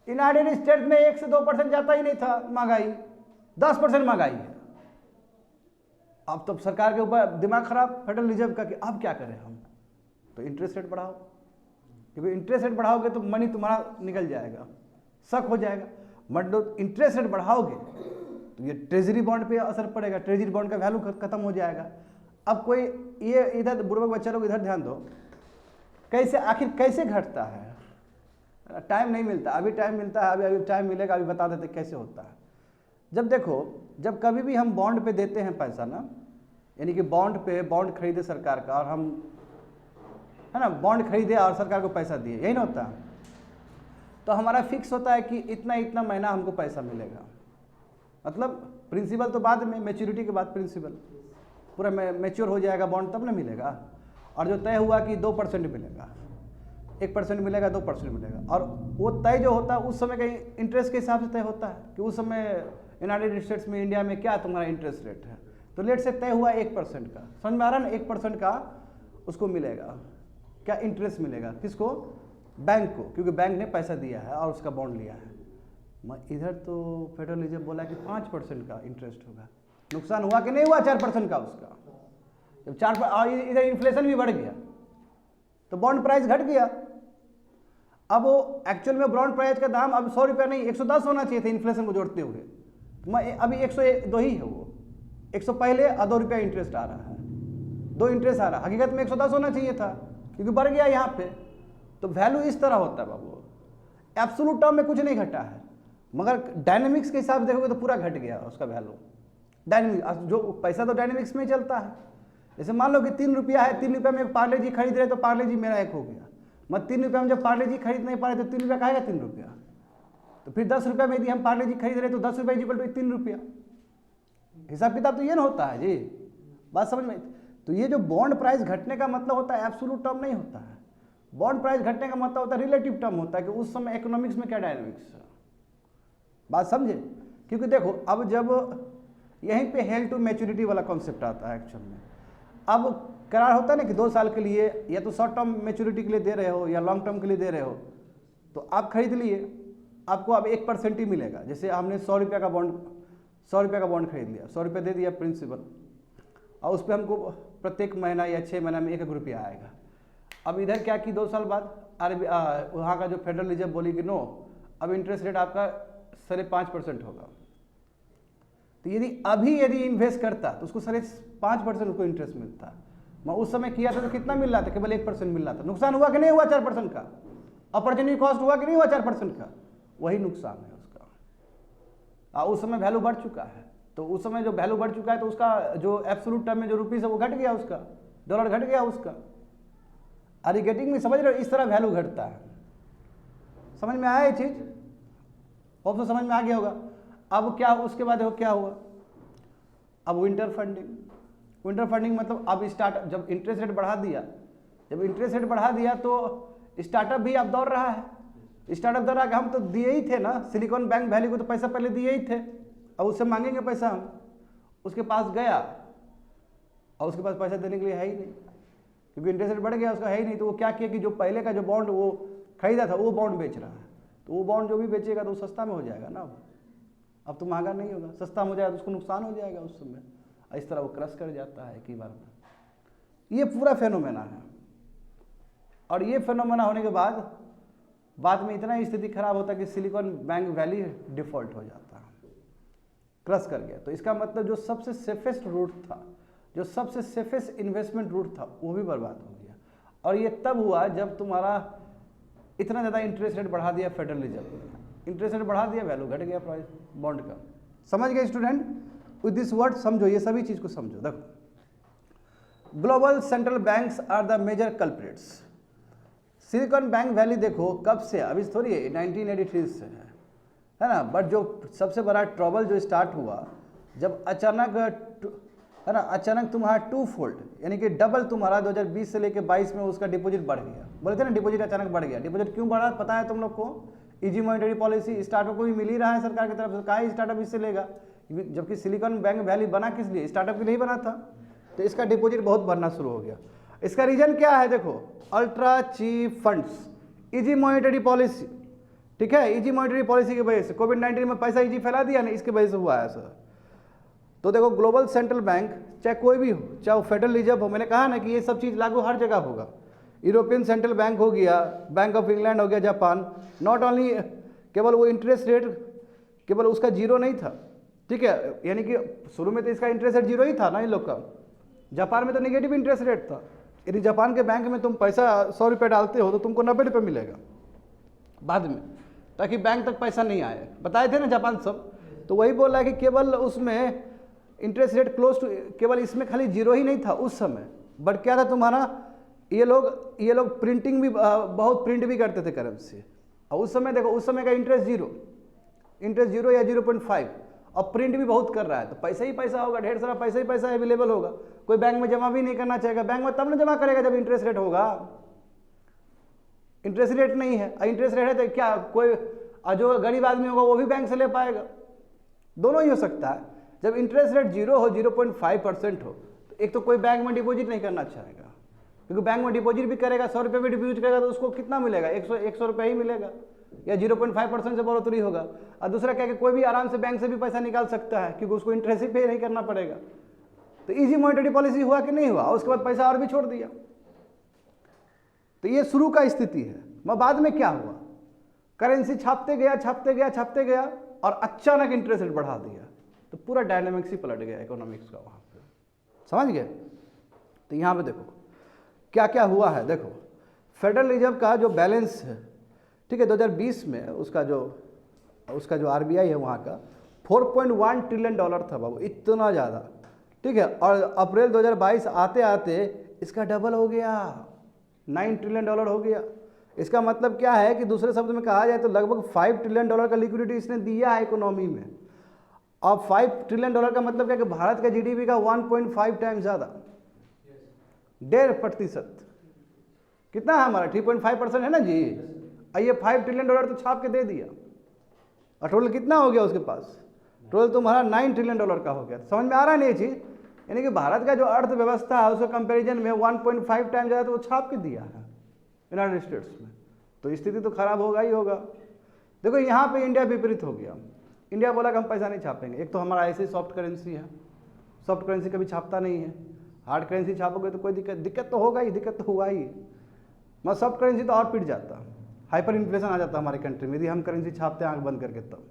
यूनाइटेड स्टेट्स में 1 से 2% जाता ही नहीं था महंगाई, 10% महंगाई है। अब तो सरकार के ऊपर दिमाग खराब फेडरल रिजर्व का कि अब क्या करें हम, तो इंटरेस्ट रेट बढ़ाओ, क्योंकि इंटरेस्ट रेट बढ़ाओगे तो मनी तुम्हारा निकल जाएगा, शक हो जाएगा। मतलब इंटरेस्ट रेट बढ़ाओगे तो ये ट्रेजरी बॉन्ड पे असर पड़ेगा, ट्रेजरी बॉन्ड का वैल्यू खत्म हो जाएगा। अब कोई ये इधर बुढ़वे बच्चा लोग इधर ध्यान दो, कैसे आखिर कैसे घटता है, टाइम नहीं मिलता, अभी टाइम मिलता है, अभी टाइम मिलेगा, अभी बता देते कैसे होता है। जब देखो, जब कभी भी हम बॉन्ड पे देते हैं पैसा ना, यानी कि बॉन्ड खरीदे सरकार का, और हम है ना बॉन्ड खरीदे और सरकार को पैसा दिए, यही ना होता है, तो हमारा फिक्स होता है कि इतना इतना महीना हमको पैसा मिलेगा। मतलब प्रिंसिपल तो बाद में, मैच्योरिटी के बाद प्रिंसिपल पूरा मैच्योर हो जाएगा बॉन्ड, तब ना मिलेगा। और जो तय हुआ कि 2% मिलेगा, 1% मिलेगा, 2% मिलेगा, और वो तय जो होता है उस समय का इंटरेस्ट के हिसाब से तय होता है कि उस समय यूनाइटेड स्टेट्स में, इंडिया में क्या तुम्हारा इंटरेस्ट रेट है, तो लेट से तय हुआ 1% का, समझ में आ रहा है ना, 1% का उसको मिलेगा, क्या इंटरेस्ट मिलेगा, किसको, बैंक को, क्योंकि बैंक ने पैसा दिया है और उसका बॉन्ड लिया है। इधर तो फेडरल रिजर्व बोला कि 5% का इंटरेस्ट होगा, नुकसान हुआ कि नहीं हुआ 4% का उसका, जब 4, इधर इन्फ्लेशन भी बढ़ गया तो बॉन्ड प्राइस घट गया। अब वो एक्चुअल में बॉन्ड प्राइस का दाम अब 100 रुपया नहीं 110 होना चाहिए था इन्फ्लेशन को जोड़ते हुए, मैं अभी 102 ही है वो, 100 पहले और 2 रुपया इंटरेस्ट आ रहा है, 2 इंटरेस्ट आ रहा है, हकीकत में 110 होना चाहिए था क्योंकि बढ़ गया यहाँ पे। तो वैल्यू इस तरह होता है बाबू, एब्सोल्यूट टर्म में कुछ नहीं घटा है, मगर डायनेमिक्स के हिसाब से देखोगे तो पूरा घट गया उसका वैल्यू। डायनेमिक्स जो पैसा तो डायनेमिक्स में ही चलता है। जैसे मान लो कि 3 रुपया है, 3 रुपया में पार्ले जी खरीद रहे तो पार्ले जी मेरा एक हो गया, मैं 3 रुपया में जब पार्ले जी खरीद नहीं पा रहे तो 3 रुपया कहेगा 3 रुपया, तो फिर 10 रुपया में यदि हम पार्ले जी खरीद रहे तो 10 रुपया इक्वल टू 3 रुपया। हिसाब किताब तो ये ना होता है जी, बात समझ में। तो ये जो बॉन्ड प्राइस घटने का मतलब होता है एब्सोल्यूट टर्म नहीं होता है, बॉन्ड प्राइस घटने का मतलब होता है रिलेटिव टर्म होता है कि उस समय इकोनॉमिक्स में क्या डायनेमिक्स है, बात समझे। क्योंकि देखो अब जब यहीं पे हेल्ड टू मैच्योरिटी वाला कॉन्सेप्ट आता है एक्चुअल में, अब करार होता है ना कि 2 साल के लिए या तो शॉर्ट टर्म मैच्योरिटी के लिए दे रहे हो या लॉन्ग टर्म के लिए दे रहे हो, तो आप खरीद लिए, आपको अब 1% ही मिलेगा। जैसे हमने 100 रुपया का बॉन्ड खरीद लिया, 100 रुपया दे दिया प्रिंसिपल, और उस पर हमको प्रत्येक महीना या 6 महीना में 1 रुपया आएगा। अब इधर क्या कि 2 साल बाद वहाँ का जो फेडरल रिजर्व बोली कि नो, अब इंटरेस्ट रेट आपका 5.5% होगा। तो यदि इन्वेस्ट करता तो उसको 5.5% उसको इंटरेस्ट मिलता। मैं उस समय किया था तो कितना मिल रहा था, केवल 1% मिल रहा था। नुकसान हुआ कि नहीं हुआ 4% का, अपॉर्चुनिटी कॉस्ट हुआ कि नहीं हुआ 4% का, वही नुकसान है उसका। उस समय वैल्यू बढ़ चुका है, तो उस समय जो वैल्यू बढ़ चुका है तो उसका जो एब्सोल्यूट टर्म में जो रुपीस है वो घट गया, उसका डॉलर घट गया उसका। आर यू गेटिंग में, समझ रहे हो, इस तरह वैल्यू घटता है। समझ में आया ये चीज, होप तो समझ में आ गया होगा। अब क्या उसके बाद देखो क्या हुआ, अब विंटर फंडिंग मतलब अब स्टार्टअप जब इंटरेस्ट रेट बढ़ा दिया, तो स्टार्टअप भी अब दौड़ रहा है। स्टार्टअप दौड़ रहा है, हम तो दिए ही थे ना, सिलिकॉन बैंक वैली को तो पैसा पहले दिए ही थे, अब उससे मांगेंगे पैसा हम। उसके पास गया और उसके पास पैसा देने के लिए है ही नहीं, क्योंकि इंटरेस्ट रेट बढ़ गया, उसका है ही नहीं। तो वो क्या किया कि जो पहले का जो बॉन्ड वो खरीदा था वो बॉन्ड बेच रहा है, तो वो बॉन्ड जो भी बेचेगा तो सस्ता में हो जाएगा ना, अब तो महंगा नहीं होगा, सस्ता हो जाएगा तो उसको नुकसान हो जाएगा उस समय। इस तरह वो क्रश कर जाता है एक ही बार में। ये पूरा फेनोमेना है, और ये फेनोमेना होने के बाद में इतना स्थिति खराब होता है कि सिलिकॉन बैंक वैली डिफॉल्ट हो जाता है, क्रश कर गया। तो इसका मतलब जो सबसे सेफेस्ट रूट था, जो सबसे सेफेस्ट इन्वेस्टमेंट रूट था, वो भी बर्बाद हो गया। और ये तब हुआ जब तुम्हारा इतना ज़्यादा इंटरेस्ट रेट बढ़ा दिया फेडरल रिजर्व ने, इंटरेस्ट रेट बढ़ा दिया, वैल्यू घट गया प्राइस बॉन्ड का। समझ गए स्टूडेंट? विद दिस वर्ड समझो, ये सभी चीज को समझो। देखो, global central banks are the major culprits. Silicon bank valley देखो कब से, अभी थोड़ी है, 1983 से है ना। बट जो सबसे बड़ा ट्रबल जो स्टार्ट हुआ जब अचानक है ना, अचानक तुम्हारा 2 फोल्ड यानी कि डबल तुम्हारा 2020 से लेकर 22 में उसका डिपॉजिट बढ़ गया। बोले थे ना डिपॉजिट अचानक बढ़ गया। डिपॉजिट क्यों बढ़ा पता है तुम लोग को? इजी मॉनेटरी पॉलिसी स्टार्टअप को भी मिल ही रहा है सरकार की तरफ से, कहा स्टार्टअप इससे लेगा, जबकि सिलिकॉन बैंक वैली बना किस लिए? स्टार्टअप के लिए ही बना था। तो इसका डिपॉजिट बहुत बढ़ना शुरू हो गया। इसका रीजन क्या है? देखो, ultra cheap funds, easy monetary policy, ठीक है, इजी मॉनेटरी पॉलिसी की वजह से कोविड-19 में पैसा इजी फैला दिया ना, इसकी वजह से हुआ है सर। तो देखो, ग्लोबल सेंट्रल बैंक चाहे कोई भी हो, चाहे वो फेडरल रिजर्व हो, मैंने कहा ना कि ये सब चीज़ लागू हर जगह होगा। यूरोपियन सेंट्रल बैंक हो गया, बैंक ऑफ इंग्लैंड हो गया, जापान, नॉट ओनली केवल वो इंटरेस्ट रेट केवल उसका जीरो नहीं था, ठीक है, यानी कि शुरू में तो इसका इंटरेस्ट रेट जीरो ही था ना इन लोग का। जापान में तो निगेटिव इंटरेस्ट रेट था। यदि जापान के बैंक में तुम पैसा 100 रुपये डालते हो तो तुमको 90 रुपये मिलेगा बाद में, ताकि बैंक तक पैसा नहीं आए। बताए थे ना जापान सब। तो वही बोल रहा है कि केवल उसमें इंटरेस्ट रेट क्लोज टू, केवल इसमें खाली जीरो ही नहीं था उस समय, बट क्या था तुम्हारा, ये लोग प्रिंटिंग भी बहुत प्रिंट भी करते थे करेंसी। और उस समय देखो, उस समय का इंटरेस्ट जीरो या 0.5, और प्रिंट भी बहुत कर रहा है, तो पैसा ही पैसा होगा, ढेर सारा पैसा ही पैसा अवेलेबल होगा। कोई बैंक में जमा भी नहीं करना चाहेगा, बैंक में तब ना जमा करेगा जब इंटरेस्ट रेट होगा। इंटरेस्ट रेट नहीं है, इंटरेस्ट रेट है तो क्या कोई जो गरीब आदमी होगा वो भी बैंक से ले पाएगा? दोनों ही हो सकता है। जब इंटरेस्ट रेट जीरो हो, 0.5% हो, तो एक तो कोई बैंक में डिपॉजिट नहीं करना चाहेगा, क्योंकि बैंक में डिपॉजिट भी करेगा, 100 रुपये भी डिपॉजिट करेगा तो उसको कितना मिलेगा? 100 रुपये ही मिलेगा, या 0.5% से बढ़ोतरी होगा। और दूसरा क्या कि कोई भी आराम से बैंक से भी पैसा निकाल सकता है, क्योंकि उसको इंटरेस्ट ही पे नहीं करना पड़ेगा। तो इजी मॉनेटरी पॉलिसी हुआ कि नहीं हुआ? और उसके बाद पैसा और भी छोड़ दिया। तो ये शुरू का स्थिति है। मैं बाद में क्या हुआ, करेंसी छापते गया और अचानक इंटरेस्ट रेट बढ़ा दिया, तो पूरा डायनामिक्स ही पलट गया इकोनॉमिक्स का वहाँ पे, समझ गए। तो यहाँ पे देखो क्या क्या हुआ है। देखो फेडरल रिजर्व का जो बैलेंस है, ठीक है, 2020 में उसका जो आरबीआई है वहाँ का 4.1 ट्रिलियन डॉलर था बाबू, इतना ज़्यादा, ठीक है। और अप्रैल 2022 आते आते इसका डबल हो गया, 9 ट्रिलियन डॉलर हो गया। इसका मतलब क्या है कि दूसरे शब्द में कहा जाए तो लगभग 5 ट्रिलियन डॉलर का लिक्विडिटी इसने दिया है इकोनॉमी में। अब 5 ट्रिलियन डॉलर का मतलब क्या कि भारत का जीडीपी का 1.5 टाइम ज़्यादा, 1.5%। कितना है हमारा 3.5% है ना जी। ये 5 ट्रिलियन डॉलर तो छाप के दे दिया, और टोटल कितना हो गया उसके पास, टोटल तुम्हारा 9 ट्रिलियन डॉलर का हो गया। समझ में आ रहा है नहीं ये चीज़, यानी कि भारत का जो अर्थव्यवस्था है उसके कंपैरिजन में 1.5 टाइम ज़्यादा तो वो छाप के दिया है यूनाइटेड स्टेट्स में, तो स्थिति तो खराब होगा ही होगा। देखो यहाँ पे इंडिया विपरीत हो गया, इंडिया बोला कि हम पैसा नहीं छापेंगे। एक तो हमारा ऐसे सॉफ्ट करेंसी है, सॉफ्ट करेंसी कभी छापता नहीं है, हार्ड करेंसी छापोगे तो कोई दिक्कत तो होगा ही, दिक्कत तो हुआ ही, मगर सॉफ्ट करेंसी तो और पिट जाता, हाइपर इन्फ्लेशन आ जाता हमारे कंट्री में यदि हम करेंसी छापते हैं आँख बंद करके। तब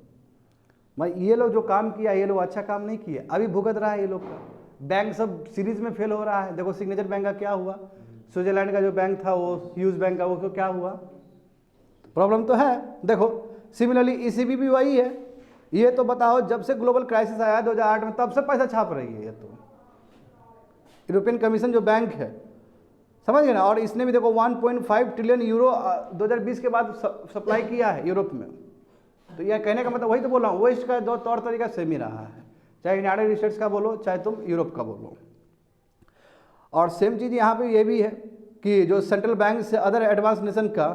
मैं ये लोग जो काम किया, ये लोग अच्छा काम नहीं किया, अभी भुगत रहा है ये लोग का। बैंक सब सीरीज में फेल हो रहा है। देखो सिग्नेचर बैंक का क्या हुआ, स्विट्जरलैंड का जो बैंक था वो ह्यूज बैंक का, वो क्या हुआ, प्रॉब्लम तो है। देखो सिमिलरली ईसीबी भी वही है। ये तो बताओ जब से ग्लोबल क्राइसिस आया 2008 में, तब से पैसा छाप रही है ये तो यूरोपियन कमीशन जो बैंक है, समझ गए ना। और इसने भी देखो 1.5 ट्रिलियन यूरो 2020 के बाद सप्लाई किया है यूरोप में। तो यह कहने का मतलब वही तो बोल रहा हूँ, वो इसका दो तौर तरीका सेम ही रहा है, चाहे यूनाइटेड स्टेट्स का बोलो चाहे तुम यूरोप का बोलो। और सेम चीज़ यहाँ पे ये भी है कि जो सेंट्रल बैंक से अदर एडवांस नेशन का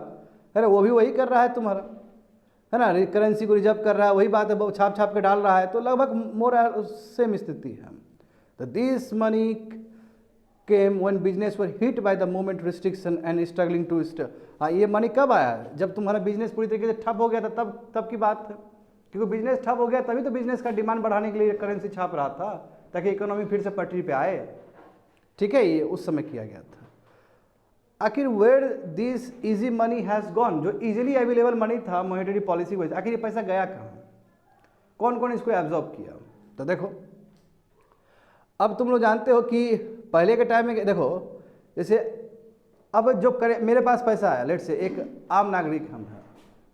है ना, वो भी वही कर रहा है तुम्हारा, है ना, करेंसी को रिजर्व कर रहा है, वही बात है, वो छाप के डाल रहा है। तो लगभग मोर सेम स्थिति है। तो this money came when business were hit by the movement restriction and struggling to हाँ, ये मनी कब आया, जब तुम्हारा बिजनेस पूरी तरीके से ठप हो गया था, तब की बात है। क्योंकि बिजनेस ठप हो गया तभी तो बिजनेस का डिमांड बढ़ाने के लिए करेंसी छाप रहा था, ताकि इकोनॉमी फिर से पटरी पे आए, ठीक है। ये उस समय किया गया था। आखिर where this easy money has gone, जो इजीली अवेलेबल मनी था मॉनेटरी पॉलिसी की वजह से, आखिर ये पैसा गया कहाँ, कौन कौन इसको एब्जॉर्ब किया। तो देखो अब तुम लोग जानते हो कि पहले के टाइम में देखो, जैसे अब जो मेरे पास पैसा है, लेट से एक आम नागरिक हम हैं,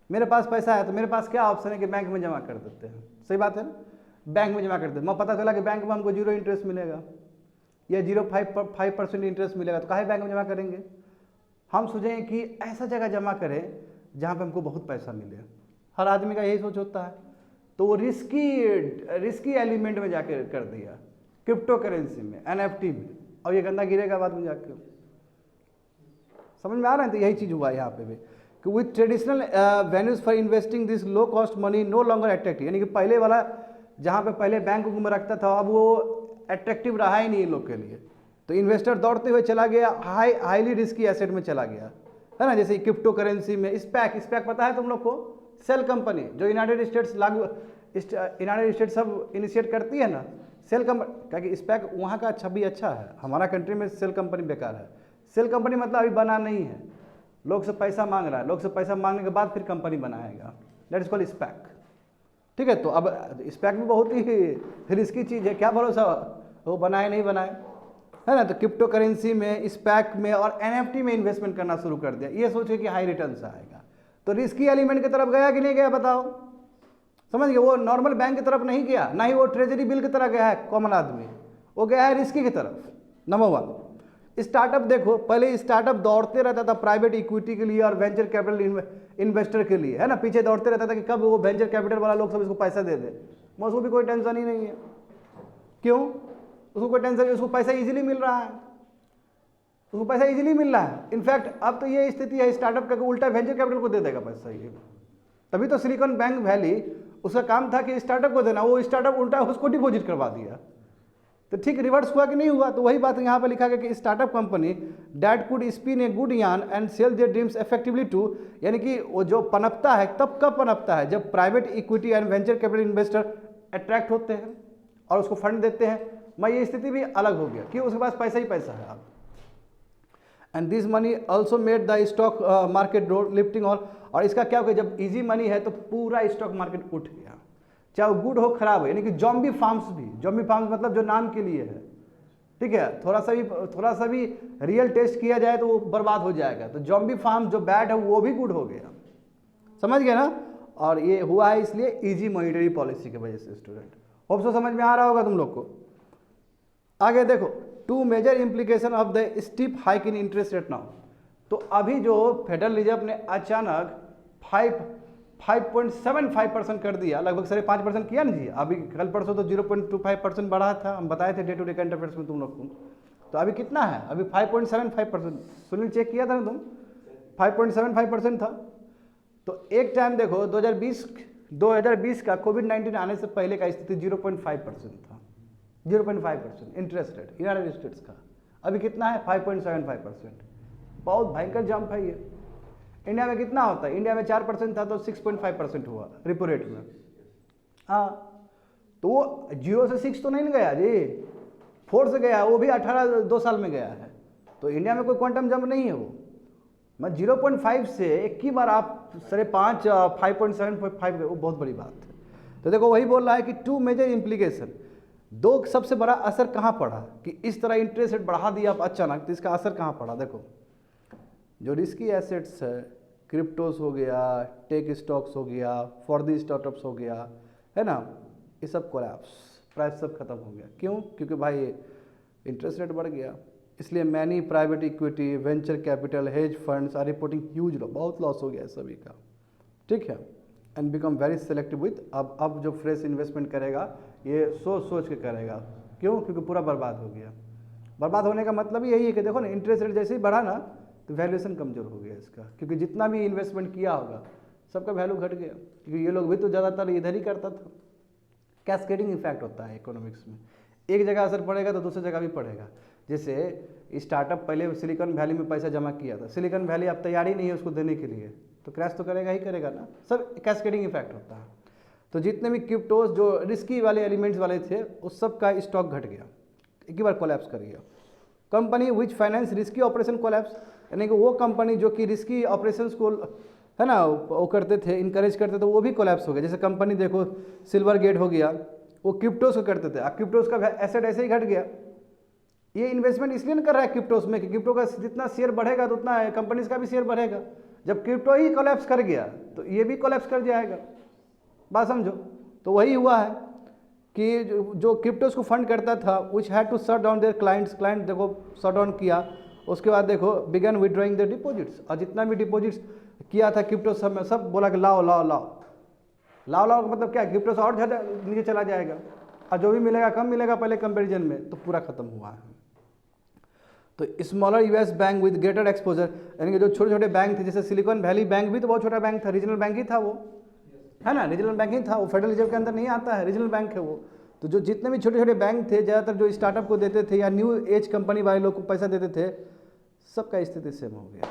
मेरे पास पैसा है, तो मेरे पास क्या ऑप्शन है कि बैंक में जमा कर देते हैं, सही बात है ना, बैंक में जमा कर देते हैं। मैं पता चला कि बैंक में हमको 0 इंटरेस्ट मिलेगा या 0.5% इंटरेस्ट मिलेगा, तो काहे बैंक में जमा करेंगे। हम सोचें कि ऐसा जगह जमा करें जहाँ पे हमको बहुत पैसा मिले, हर आदमी का यही सोच होता है। तो वो रिस्की एलिमेंट में जाके कर दिया, क्रिप्टो करेंसी में, NFT में, और ये गंदा गिरेगा बाद में जाके, समझ में आ रहा है। तो यही चीज़ हुआ यहाँ पे भी कि with traditional venues for investing this low cost money no longer attractive, यानी कि पहले वाला जहाँ पे पहले बैंक में रखता था, अब वो अट्रैक्टिव रहा ही नहीं इन लोग के लिए। तो इन्वेस्टर दौड़ते हुए चला गया हाईली रिस्की एसेट में चला गया, है ना। जैसे क्रिप्टो करेंसी में स्पैक पता है तुम लोग को, सेल कंपनी जो यूनाइटेड स्टेट्स सब इनिशिएट करती है ना, सेल कंपनी, क्योंकि स्पैक वहाँ का छवि अच्छा है, हमारा कंट्री में सेल कंपनी बेकार है। सेल कंपनी मतलब अभी बना नहीं है, लोग से पैसा मांग रहा है, लोग से पैसा मांगने के बाद फिर कंपनी बनाएगा, दैट इज कॉल्ड स्पैक, ठीक है। तो अब स्पैक भी बहुत ही रिस्की चीज़ है, क्या भरोसा वो बनाए नहीं बनाए, है ना। तो क्रिप्टो करेंसी में, स्पैक में और NFT में इन्वेस्टमेंट करना शुरू कर दिया, ये सोचे कि हाई रिटर्न से आएगा। तो रिस्की एलिमेंट की तरफ गया कि नहीं गया बताओ, समझ गए। वो नॉर्मल बैंक की तरफ नहीं गया, ना ही वो ट्रेजरी बिल की तरह गया है कॉमन आदमी, वो गया है रिस्की की तरफ। नंबर 1 स्टार्टअप, देखो पहले स्टार्टअप दौड़ते रहता था प्राइवेट इक्विटी के लिए और वेंचर कैपिटल इन्वेस्टर के लिए, है ना, पीछे दौड़ते रहता था कि कब वो वेंचर कैपिटल वाला लोग सब इसको पैसा दे दे। उसको भी कोई टेंशन ही नहीं है, क्यों, उसको कोई टेंशन नहीं, उसको पैसा इजीली मिल रहा है, उसको पैसा इजीली मिल रहा है। इनफैक्ट अब तो ये स्थिति है स्टार्टअप का उल्टा वेंचर कैपिटल को दे देगा पैसा ये। तभी तो सिलिकॉन बैंक वैली उसका काम था कि स्टार्टअप को देना, वो स्टार्टअप उल्टा उसको डिपॉजिट करवा दिया। तो ठीक रिवर्स हुआ कि नहीं हुआ। तो वही बात यहाँ पर लिखा गया कि startup company that could spin a good yarn and sell their dreams effectively to, यानी कि वो जो पनपता है तब कब पनपता है, जब private equity and venture capital investor attract होते हैं और उसको फंड देते हैं। मैं ये स्थिति भी अलग हो गया कि उसके पास पैसा ही पैसा है अब। And this money also made the stock market lifting और इसका क्या हो गया, जब इजी मनी है तो पूरा स्टॉक मार्केट उठ गया, चाहे वो गुड हो खराब हो। यानी कि जॉम्बी फार्म्स भी, जॉम्बी फार्म्स मतलब जो नाम के लिए है, ठीक है, थोड़ा सा भी रियल टेस्ट किया जाए तो वो बर्बाद हो जाएगा। तो जॉम्बी फार्म जो बैड है वो भी गुड हो गया, समझ गए ना। और ये हुआ है इसलिए इजी मॉनिटरी पॉलिसी की वजह से। स्टूडेंट होप सो समझ में आ रहा होगा तुम लोग को। आगे देखो, two major implication of the steep hike in interest rate now. तो अभी जो फेडरल रिजर्व ने अचानक 5.75% कर दिया, लगभग 5.5% किया ना जी। अभी कल परसों तो 0.25% बढ़ा था, हम बताए थे day to day current affairs में तुम लोग को। तो अभी कितना है, अभी 5.75%। सुनील चेक किया था ना तुम, 5.75% था। तो एक टाइम देखो 2020 का कोविड-19 आने से पहले का स्थिति 0.5% था, 0.5% इंटरेस्ट रेट यूनाइटेड स्टेट्स का। अभी कितना है, 5.75%। बहुत भयंकर जंप है ये। इंडिया में कितना होता है, इंडिया में 4% था तो 6.5% हुआ रिपो रेट में। हाँ, तो वो 0 से 6 तो नहीं गया जी, 4 से गया, वो भी 18 2 साल में गया है। तो इंडिया में कोई क्वांटम जंप नहीं है वो। मैं 0.5 से एक ही बार आप 5.5 5.75, वो बहुत बड़ी बात है। तो देखो वही बोल रहा है कि टू मेजर इम्प्लीकेशन, दो सबसे बड़ा असर कहाँ पड़ा कि इस तरह इंटरेस्ट रेट बढ़ा दिया आप अचानक, तो इसका असर कहाँ पड़ा। देखो जो रिस्की एसेट्स है, क्रिप्टोस हो गया, टेक स्टॉक्स हो गया, फॉर्दी स्टार्टअप्स हो गया, है ना, ये सब कोलैप्स, प्राइस सब खत्म हो गया। क्यों, क्योंकि भाई इंटरेस्ट रेट बढ़ गया। इसलिए many private equity, venture capital, hedge funds are reporting huge loss, बहुत लॉस हो गया है सभी का, ठीक है। And become very selective with, अब जो फ्रेश इन्वेस्टमेंट करेगा ये सोच के करेगा। क्यों, क्योंकि पूरा बर्बाद हो गया। बर्बाद होने का मतलब यही है कि देखो ना, इंटरेस्ट रेट जैसे ही बढ़ा ना तो वैल्यूएशन कमज़ोर हो गया इसका, क्योंकि जितना भी इन्वेस्टमेंट किया होगा सबका वैल्यू घट गया, क्योंकि ये लोग भी तो ज़्यादातर इधर ही करता था। कैस्केडिंग इफेक्ट होता है इकोनॉमिक्स में, एक जगह असर पड़ेगा तो दूसरी जगह भी पड़ेगा। जैसे स्टार्टअप पहले सिलिकॉन वैली में पैसा जमा किया था, सिलिकॉन वैली अब तैयारी नहीं है उसको देने के लिए, तो क्रैश तो करेगा ही करेगा ना। सब कैस्केडिंग इफेक्ट होता है। तो जितने भी क्रिप्टोज जो रिस्की वाले एलिमेंट्स वाले थे उस सब का स्टॉक घट गया, एक ही बार कोलैप्स कर गया। Company which finance risky operation collapse, यानी कि वो कंपनी जो कि रिस्की ऑपरेशंस को, है ना, वो करते थे, इनकरेज करते थे, वो भी कोलैप्स हो गया। जैसे कंपनी देखो सिल्वर गेट हो गया, वो क्रिप्टोस को करते थे, अब क्रिप्टोस का एसेट ऐसे ही घट गया। ये इन्वेस्टमेंट इसलिए नहीं कर रहा है क्रिप्टोस में कि क्रिप्टो का जितना शेयर बढ़ेगा तो उतना कंपनीज का भी शेयर बढ़ेगा। जब क्रिप्टो ही कोलैप्स कर गया तो ये भी कोलैप्स कर जाएगा, बात समझो। तो वही हुआ है कि जो क्रिप्टोस को फंड करता था which had to shut down their client देखो शट डाउन किया। उसके बाद देखो बिगन विड्रॉइंग देयर डिपॉजिट्स, और जितना भी डिपॉजिट्स किया था क्रिप्टो सब में, सब बोला कि लाओ लाओ लाओ लाओ लाओ का मतलब क्या है, क्रिप्टो से और ज़्यादा नीचे चला जाएगा, और जो भी मिलेगा कम मिलेगा पहले कंपेरिजन में, तो पूरा खत्म हुआ है। तो smaller US bank with greater exposure, यानी कि जो छोटे छोटे बैंक थे, जैसे सिलिकॉन वैली बैंक भी तो बहुत छोटा बैंक था, रीजनल बैंक ही था वो, है ना, रीजनल बैंक ही था वो, फेडरल रिजर्व के अंदर नहीं आता है, रीजनल बैंक है वो। तो जो जितने भी छोटे छोटे बैंक थे, ज़्यादातर जो स्टार्टअप को देते थे या न्यू एज कंपनी वाले लोग को पैसा देते थे, सबका स्थिति सेम हो गया।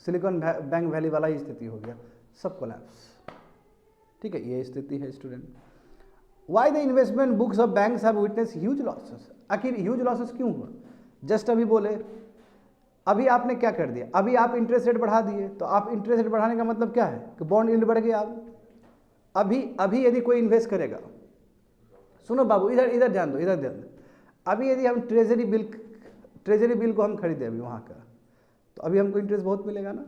सिलिकॉन बैंक वैली वाला ही स्थिति हो गया, सब कोलैप्स, ठीक है। ये स्थिति है student. Why the investment books of banks have witness huge losses, आखिर ह्यूज लॉसेस क्यों हुआ। जस्ट अभी बोले, अभी आपने क्या कर दिया, अभी आप इंटरेस्ट रेट बढ़ा दिए, तो आप इंटरेस्ट रेट बढ़ाने का मतलब क्या है कि बॉन्ड यील्ड बढ़ गया। अभी यदि कोई इन्वेस्ट करेगा, सुनो बाबू, इधर ध्यान दो, इधर ध्यान दो। अभी यदि हम ट्रेजरी बिल को हम खरीदे अभी वहाँ का, तो अभी हमको इंटरेस्ट बहुत मिलेगा ना,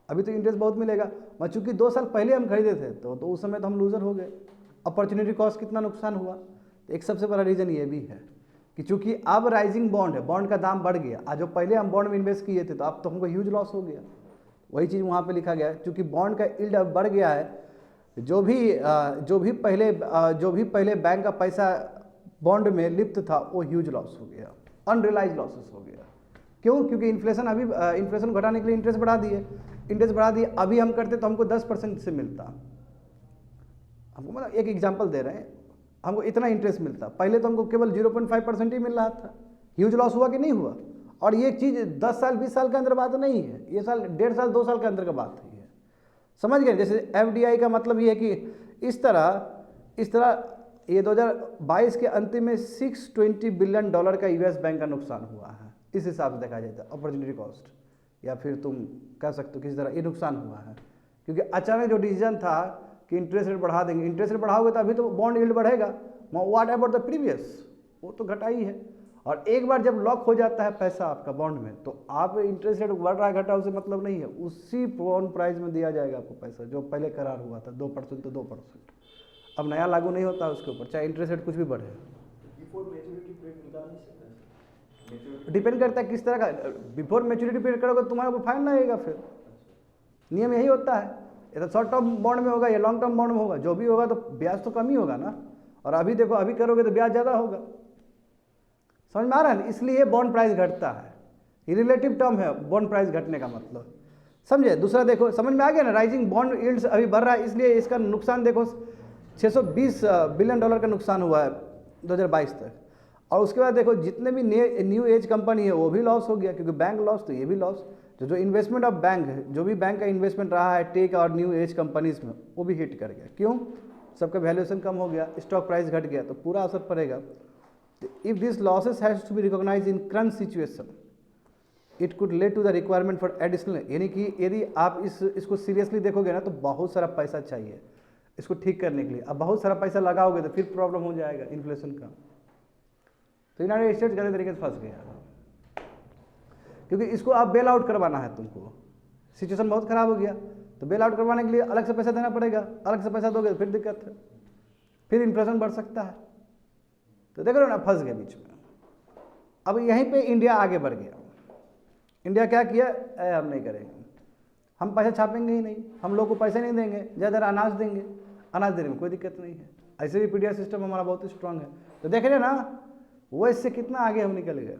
अभी तो इंटरेस्ट बहुत मिलेगा। मैं चूंकि 2 साल पहले हम खरीदे थे तो उस समय तो हम लूजर हो गए। अपॉर्चुनिटी कॉस्ट कितना नुकसान हुआ। तो एक सबसे बड़ा रीज़न ये भी है कि चूंकि अब राइजिंग बॉन्ड है, बॉन्ड का दाम बढ़ गया, आज जो पहले हम बॉन्ड में इन्वेस्ट किए थे तो अब तो हमको ह्यूज लॉस हो गया। वही चीज़ वहाँ पे लिखा गया है, चूंकि बॉन्ड का यील्ड अब बढ़ गया है, जो भी पहले बैंक का पैसा बॉन्ड में लिप्त था वो ह्यूज लॉस हो गया, अनरियलाइज लॉसेस हो गया। क्यों, क्योंकि इन्फ्लेशन घटाने के लिए इंटरेस्ट बढ़ा दिए। अभी हम करते तो हमको 10% से मिलता, हमको मतलब एक एग्जांपल दे रहे हैं, हमको इतना इंटरेस्ट मिलता, पहले तो हमको केवल 0.5% ही मिल रहा था। ह्यूज लॉस हुआ कि नहीं हुआ। और ये चीज़ 10 साल 20 साल के अंदर बात नहीं है, ये साल 1.5 साल 2 साल के अंदर का बात है, समझ गए। जैसे FDI का मतलब ये है कि इस तरह ये 2022 के अंतिम में $620 बिलियन का US बैंक का नुकसान हुआ है, इस हिसाब से देखा जाए तो अपॉर्चुनिटी कॉस्ट या फिर तुम कह सकते हो किसी तरह ये नुकसान हुआ है, क्योंकि अचानक जो डिसीजन था कि इंटरेस्ट रेट बढ़ा देंगे, इंटरेस्ट रेट बढ़ाओगे तो अभी तो बॉन्ड यील्ड बढ़ेगा, व्हाट अबाउट द प्रीवियस, वो तो घटा ही है। और एक बार जब लॉक हो जाता है पैसा आपका बॉन्ड में, तो आप इंटरेस्ट रेट बढ़ रहा है घटा उसे मतलब नहीं है, उसी बॉन्ड प्राइस में दिया जाएगा आपको पैसा जो पहले करार हुआ था 2% तो 2%, अब नया लागू नहीं होता उसके ऊपर, चाहे इंटरेस्ट रेट कुछ भी बढ़े। डिपेंड करता है किस तरह का बिफोर मैच्योरिटी पीरियड करोगे, तुम्हारे ऊपर फाइन लगेगा। फिर नियम यही होता है, ये तो शॉर्ट टर्म बॉन्ड में होगा या लॉन्ग टर्म बॉन्ड में होगा, जो भी होगा तो ब्याज तो कम ही होगा ना। और अभी देखो अभी करोगे तो ब्याज ज़्यादा होगा, समझ में आ रहा है ना, इसलिए बॉन्ड प्राइस घटता है, ये रिलेटिव टर्म है बॉन्ड प्राइस घटने का मतलब, समझे। दूसरा देखो समझ में आ गया ना, राइजिंग बॉन्ड यील्ड्स अभी बढ़ रहा है, इसलिए इसका नुकसान देखो 620 बिलियन डॉलर का नुकसान हुआ है 2022 तक। और उसके बाद देखो जितने भी न्यू एज कंपनी है वो भी लॉस हो गया, क्योंकि बैंक लॉस तो ये भी लॉस, जो इन्वेस्टमेंट ऑफ बैंक है, जो भी बैंक का इन्वेस्टमेंट रहा है टेक और न्यू एज कंपनीज में, वो भी हिट कर गया। क्यों? सबका वैल्यूएशन कम हो गया, स्टॉक प्राइस घट गया, तो पूरा असर पड़ेगा। If this losses has to be recognize in current situation it could lead to the requirement for additional, यानी कि यदि आप इसको सीरियसली देखोगे ना तो बहुत सारा पैसा चाहिए इसको ठीक करने के लिए। अब बहुत सारा पैसा लगाओगे तो फिर प्रॉब्लम हो जाएगा इन्फ्लेशन का। तो यूनाइटेड स्टेट्स गलत तरीके से फंस गया, क्योंकि इसको आप बेल आउट करवाना है तुमको, सिचुएशन बहुत खराब हो गया, तो बेल आउट करवाने के लिए अलग से पैसा देना पड़ेगा, अलग से पैसा दोगे तो फिर दिक्कत है, फिर इन्फ्लेशन बढ़ सकता है। तो देख रहे हो ना, फंस गए बीच में। अब यहीं पे इंडिया आगे बढ़ गया। इंडिया क्या किया, हम नहीं करेंगे, हम पैसा छापेंगे ही नहीं, हम लोग को पैसे नहीं देंगे, ज़्यादा अनाज देंगे, अनाज देने में कोई दिक्कत नहीं है, ऐसे भी पीडीआर सिस्टम हमारा बहुत स्ट्रांग है। तो देख रहे ना वो इससे कितना आगे हम निकल गए।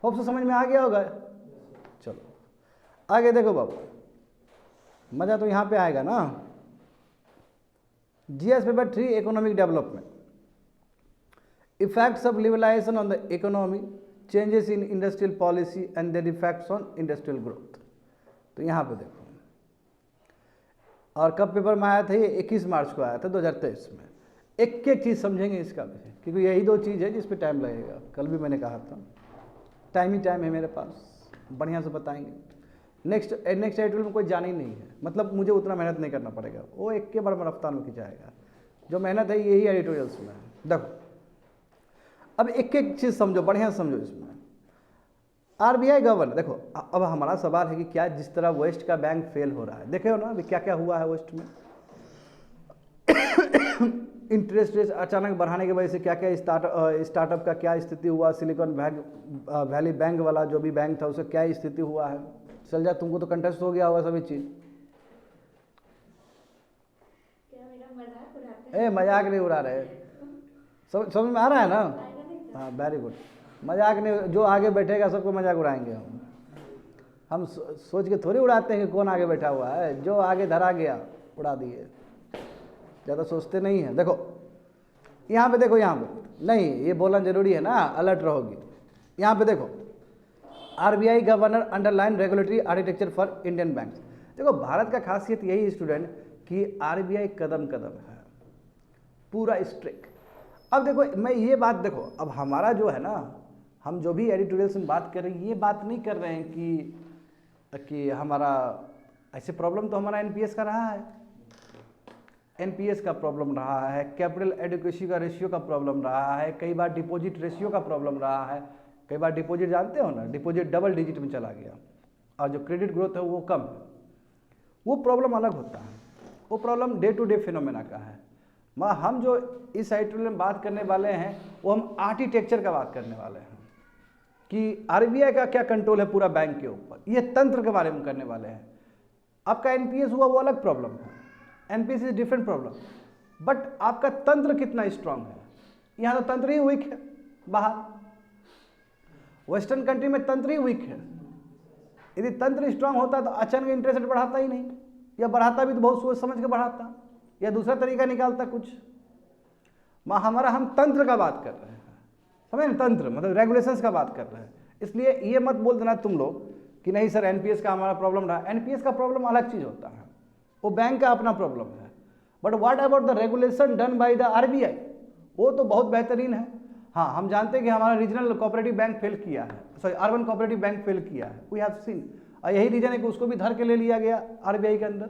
होप से समझ में आ गया होगा। चलो आगे देखो बाबू, मज़ा तो यहाँ पे आएगा ना। GS paper 3 economic development, effects of liberalization on the economy, changes in industrial policy and their effects on industrial growth. तो यहाँ पे देखो, और कब पेपर में आया था ये 21 मार्च को आया था 2023 में। एक एक चीज़ समझेंगे इसका विषय, क्योंकि यही दो चीज़ है जिस पे टाइम लगेगा। कल भी मैंने कहा था टाइम ही टाइम है मेरे पास, बढ़िया से बताएंगे। नेक्स्ट एडिटोरियल में कोई जाना ही नहीं है, मतलब मुझे उतना मेहनत नहीं करना पड़ेगा, वो एक के बड़ा रफ्तार में खिंचाएगा। जो मेहनत है यही एडिटोरियल्स में है। देखो अब एक एक चीज़ समझो, बढ़िया से समझो इसमें। आरबीआई गवर्नर, देखो अब हमारा सवाल है कि क्या जिस तरह वेस्ट का बैंक फेल हो रहा है, देखे हो ना अभी क्या क्या हुआ है वेस्ट में। इंटरेस्ट रेट अचानक बढ़ाने की वजह से क्या क्या स्टार्टअप का क्या स्थिति हुआ, सिलिकॉन वैली बैंक वाला जो भी बैंक था उसका क्या स्थिति हुआ है। चल जा, तुमको तो कंटेस्ट हो गया होगा सभी चीज़। मजाक नहीं उड़ा रहे, समझ में आ रहा है ना। हाँ वेरी गुड, मजाक नहीं, जो आगे बैठेगा सबको मजाक उड़ाएंगे हम सोच के थोड़ी उड़ाते हैं कि कौन आगे बैठा हुआ है, जो आगे धरा गया उड़ा दिए, ज़्यादा सोचते नहीं हैं। देखो यहाँ पे देखो, यहाँ पे नहीं, ये बोलना जरूरी है ना, अलर्ट रहोगी। यहाँ पे देखो, RBI governor underline regulatory architecture for Indian banks. देखो भारत का खासियत यही स्टूडेंट कि आरबीआई कदम कदम है, पूरा स्ट्रिक्ट। अब देखो मैं ये बात देखो, अब हमारा जो है ना, हम जो भी एडिटोरियल में बात कर रहे हैं, ये बात नहीं कर रहे हैं कि हमारा ऐसे प्रॉब्लम तो हमारा एनपीएस का रहा है, एनपीएस का प्रॉब्लम रहा है, कैपिटल एडिक्वेसी का रेशियो का प्रॉब्लम रहा है, कई बार डिपॉजिट रेशियो का प्रॉब्लम रहा है, कई बार डिपॉजिट जानते हो ना, डिपॉजिट डबल डिजिट में चला गया और जो क्रेडिट ग्रोथ है वो कम है। वो प्रॉब्लम अलग होता है, वो problem day to day phenomena का है। हम जो इस एडिटोरियल में बात करने वाले हैं वो हम आर्किटेक्चर का बात करने वाले हैं कि आरबीआई का क्या कंट्रोल है पूरा बैंक के ऊपर, ये तंत्र के बारे में करने वाले हैं। आपका एनपीएस हुआ वो अलग प्रॉब्लम है, NPS is different problem, but आपका तंत्र कितना स्ट्रांग है। यहाँ तो तंत्र ही वीक है, बाहर वेस्टर्न कंट्री में तंत्र ही वीक है। यदि तंत्र स्ट्रांग होता तो अचानक इंटरेस्ट रेट बढ़ाता ही नहीं, या बढ़ाता भी तो बहुत सोच समझ के बढ़ाता, या दूसरा तरीका निकालता कुछ। हमारा हम तंत्र का बात कर रहे हैं, समझे ना, तंत्र मतलब रेगुलेशंस का बात कर रहे हैं। इसलिए ये मत बोल देना तुम लोग कि नहीं सर एनपीएस का हमारा प्रॉब्लम रहा। एनपीएस का प्रॉब्लम अलग चीज़ होता है, वो बैंक का अपना प्रॉब्लम है। But what about the regulation done by the RBI, वो तो बहुत बेहतरीन है। हाँ, हम जानते हैं कि हमारा रीजनल कोऑपरेटिव बैंक फेल किया है, sorry urban cooperative bank fail किया है, वी हैव सीन, और यही रीजन है कि उसको भी धर के ले लिया गया आरबीआई के अंदर।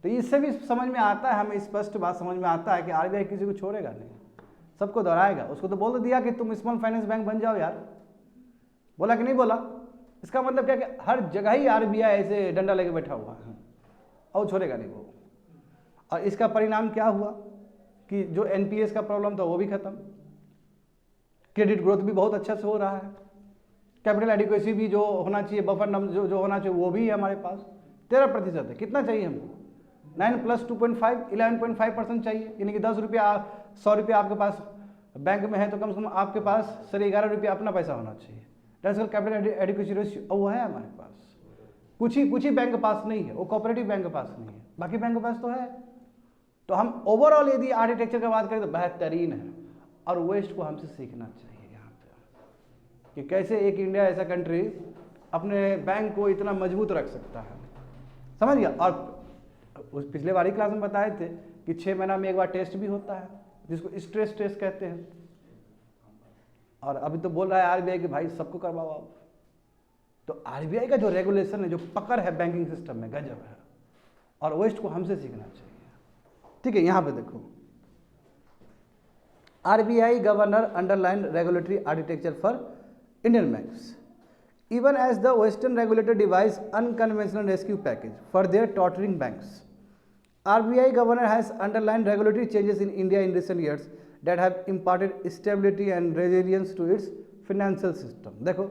तो इससे भी समझ में आता है, हमें स्पष्ट बात समझ में आता है कि आरबीआई किसी को छोड़ेगा नहीं, सबको दोहराएगा। उसको तो बोल दिया कि तुम स्मॉल फाइनेंस बैंक बन जाओ यार, बोला कि नहीं बोला? इसका मतलब क्या कि हर जगह ही आरबीआई ऐसे डंडा लेके बैठा हुआ है और छोड़ेगा नहीं वो। और इसका परिणाम क्या हुआ कि जो एनपीएस का प्रॉब्लम था वो भी खत्म, क्रेडिट ग्रोथ भी बहुत अच्छा से हो रहा है, कैपिटल एडिक्वेसी भी जो होना चाहिए, बफर नम जो होना चाहिए वो भी है हमारे पास 13% है। कितना चाहिए हमको? 9 + 2.5 11.5% चाहिए, यानी कि 10 रुपया 100 रुपया आपके पास बैंक में है तो कम से कम आपके पास 11 रुपया अपना पैसा होना चाहिए। दैट्स कैपिटल एडिक्वेसी रेशियो, और वो है हमारे पास। कुछ ही बैंक के पास नहीं है, वो कोऑपरेटिव बैंक के पास नहीं है, बाकी बैंक के पास तो है। तो हम ओवरऑल यदि आर्किटेक्चर की बात करें तो बेहतरीन है, और वेस्ट को हमसे सीखना चाहिए यहाँ पे कि कैसे एक इंडिया ऐसा कंट्री अपने बैंक को इतना मजबूत रख सकता है, समझ गया। और उस पिछले वाली क्लास में बताए थे कि 6 महीना में एक बार टेस्ट भी होता है जिसको स्ट्रेस टेस्ट कहते हैं, और अभी तो बोल रहा है आरबीआई कि भाई सबको करवाओ आप। तो आरबीआई का जो रेगुलेशन है, जो पकड़ है बैंकिंग सिस्टम में, गजब है, और वेस्ट को हमसे सीखना चाहिए। ठीक है, यहां पे देखो, RBI governor underline regulatory architecture for Indian banks even as the western regulator devised unconventional rescue package for their tottering banks. RBI governor has underlined regulatory changes in India in recent years that have imparted stability and resilience to its financial system. देखो,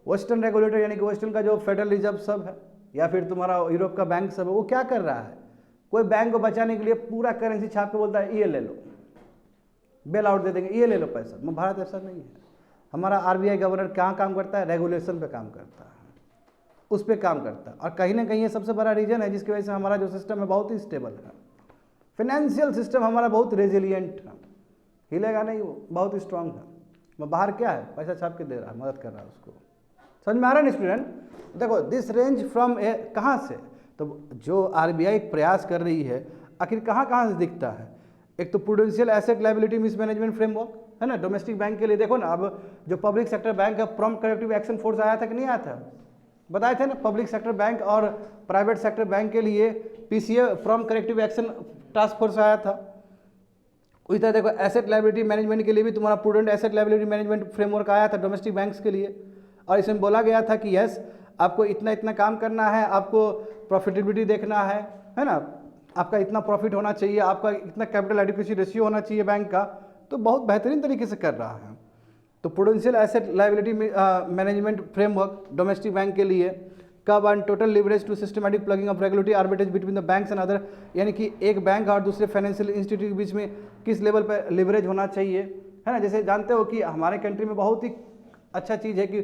western regulator यानी कि western का जो federal reserve सब है या फिर तुम्हारा यूरोप का बैंक सब है, वो क्या कर रहा है? कोई बैंक को बचाने के लिए पूरा करेंसी छाप के बोलता है ये ले लो, बेल आउट दे देंगे, ये ले लो पैसा। भारत ऐसा नहीं है। हमारा आरबीआई गवर्नर कहाँ काम करता है? रेगुलेशन पे काम करता है, उस पे काम करता है, और कहीं ना कहीं ये सबसे बड़ा रीजन है जिसकी वजह से हमारा जो सिस्टम है बहुत ही स्टेबल है। फाइनेंशियल सिस्टम हमारा बहुत रेजिलियंट है, हिलेगा नहीं, वो बहुत ही स्ट्रांग है। वो बाहर क्या है? पैसा छाप के दे रहा है, मदद कर रहा है उसको। समझ में आ रहा है ना स्टूडेंट? देखो, दिस रेंज फ्रॉम कहाँ से, तो जो आरबीआई प्रयास कर रही है आखिर कहाँ कहाँ से दिखता है? एक तो prudential asset liability mismanagement framework है ना, डोमेस्टिक बैंक के लिए। देखो ना, अब जो पब्लिक सेक्टर बैंक है, प्रॉम्प्ट करेक्टिव एक्शन फोर्स आया था कि नहीं आया था? बताए थे ना, पब्लिक सेक्टर बैंक और प्राइवेट सेक्टर बैंक के लिए PCA prompt corrective action task force आया था। उसी तरह देखो, एसेट लायबिलिटी मैनेजमेंट के लिए भी तुम्हारा prudent asset liability management framework आया था डोमेस्टिक बैंक्स के लिए, और इसमें बोला गया था कि यस, आपको इतना इतना काम करना है, आपको प्रॉफिटेबिलिटी देखना है ना, आपका इतना प्रॉफिट होना चाहिए, आपका इतना कैपिटल एडिक्वेसी रेशियो होना चाहिए बैंक का। तो बहुत बेहतरीन तरीके से कर रहा है। तो prudential asset liability management framework domestic bank के लिए, curb and total leverage to systematic plugging of regulatory arbitrage between the banks and other, यानी कि एक बैंक और दूसरे फाइनेंशियल इंस्टीट्यूट के बीच में किस लेवल पर लिवरेज होना चाहिए, है ना। जैसे जानते हो कि हमारे कंट्री में बहुत ही अच्छा चीज़ है कि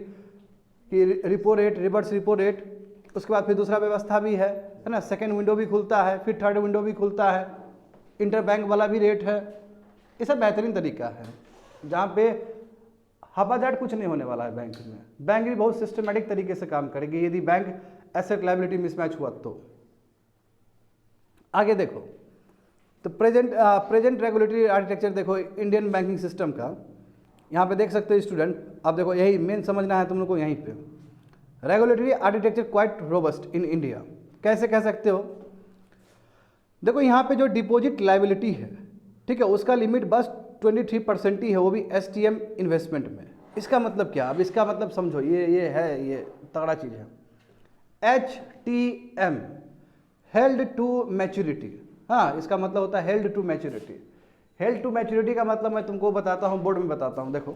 repo rate, reverse repo rate, उसके बाद फिर दूसरा व्यवस्था भी है ना, सेकेंड विंडो भी खुलता है, फिर थर्ड विंडो भी खुलता है, इंटर बैंक वाला भी रेट है। ये सब बेहतरीन तरीका है जहाँ पे हवाजाट कुछ नहीं होने वाला है बैंक में। बैंक भी बहुत सिस्टमेटिक तरीके से काम करेगी यदि बैंक एसेट लायबिलिटी मिसमैच हुआ तो। आगे देखो, तो प्रेजेंट रेगुलेटरी आर्किटेक्चर देखो इंडियन बैंकिंग सिस्टम का, यहाँ पे देख सकते हो स्टूडेंट, आप देखो यही मेन समझना है तुम लोग को। यहीं पे regulatory architecture quite robust in India, कैसे कह सकते हो? देखो यहाँ पे जो डिपॉजिट लायबिलिटी है, ठीक है, उसका लिमिट बस 23% ही है, वो भी एसटीएम इन्वेस्टमेंट में। इसका मतलब क्या? अब इसका मतलब समझो, ये तगड़ा चीज़ है। HTM हेल्ड टू मैच्योरिटी, हाँ, इसका मतलब होता है held to maturity. Held to maturity का मतलब मैं तुमको बताता हूँ, बोर्ड में बताता हूँ। देखो,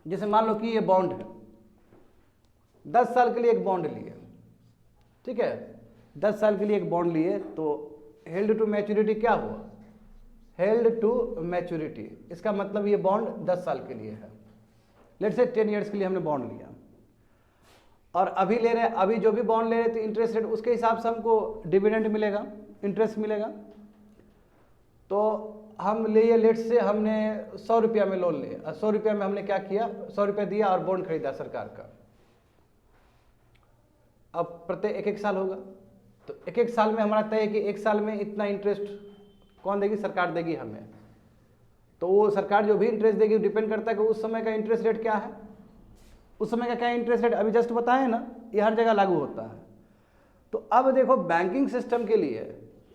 जैसे मान लो कि ये बॉन्ड है, 10 साल के लिए एक बॉन्ड लिए, ठीक है, 10 साल के लिए एक बॉन्ड लिए, तो हेल्ड टू मैच्योरिटी क्या हुआ? हेल्ड टू मैच्योरिटी, इसका मतलब ये बॉन्ड 10 साल के लिए है। लेट्स से 10 ईयर्स के लिए हमने बॉन्ड लिया, और अभी ले रहे, अभी जो भी बॉन्ड ले रहे तो इंटरेस्ट रेट उसके हिसाब से हमको डिविडेंड मिलेगा, इंटरेस्ट मिलेगा। तो हम लिए, लेट्स से हमने 100 रुपया में लोन लिया, 100 रुपया में हमने क्या किया, 100 रुपया दिया और बॉन्ड खरीदा सरकार का। अब प्रत्येक एक साल होगा, तो एक साल में हमारा तय है कि एक साल में इतना इंटरेस्ट कौन देगी? सरकार देगी हमें। तो वो सरकार जो भी इंटरेस्ट देगी डिपेंड करता है कि उस समय का इंटरेस्ट रेट क्या है, उस समय का क्या इंटरेस्ट रेट, अभी जस्ट बताए ना, ये हर जगह लागू होता है। तो अब देखो बैंकिंग सिस्टम के लिए,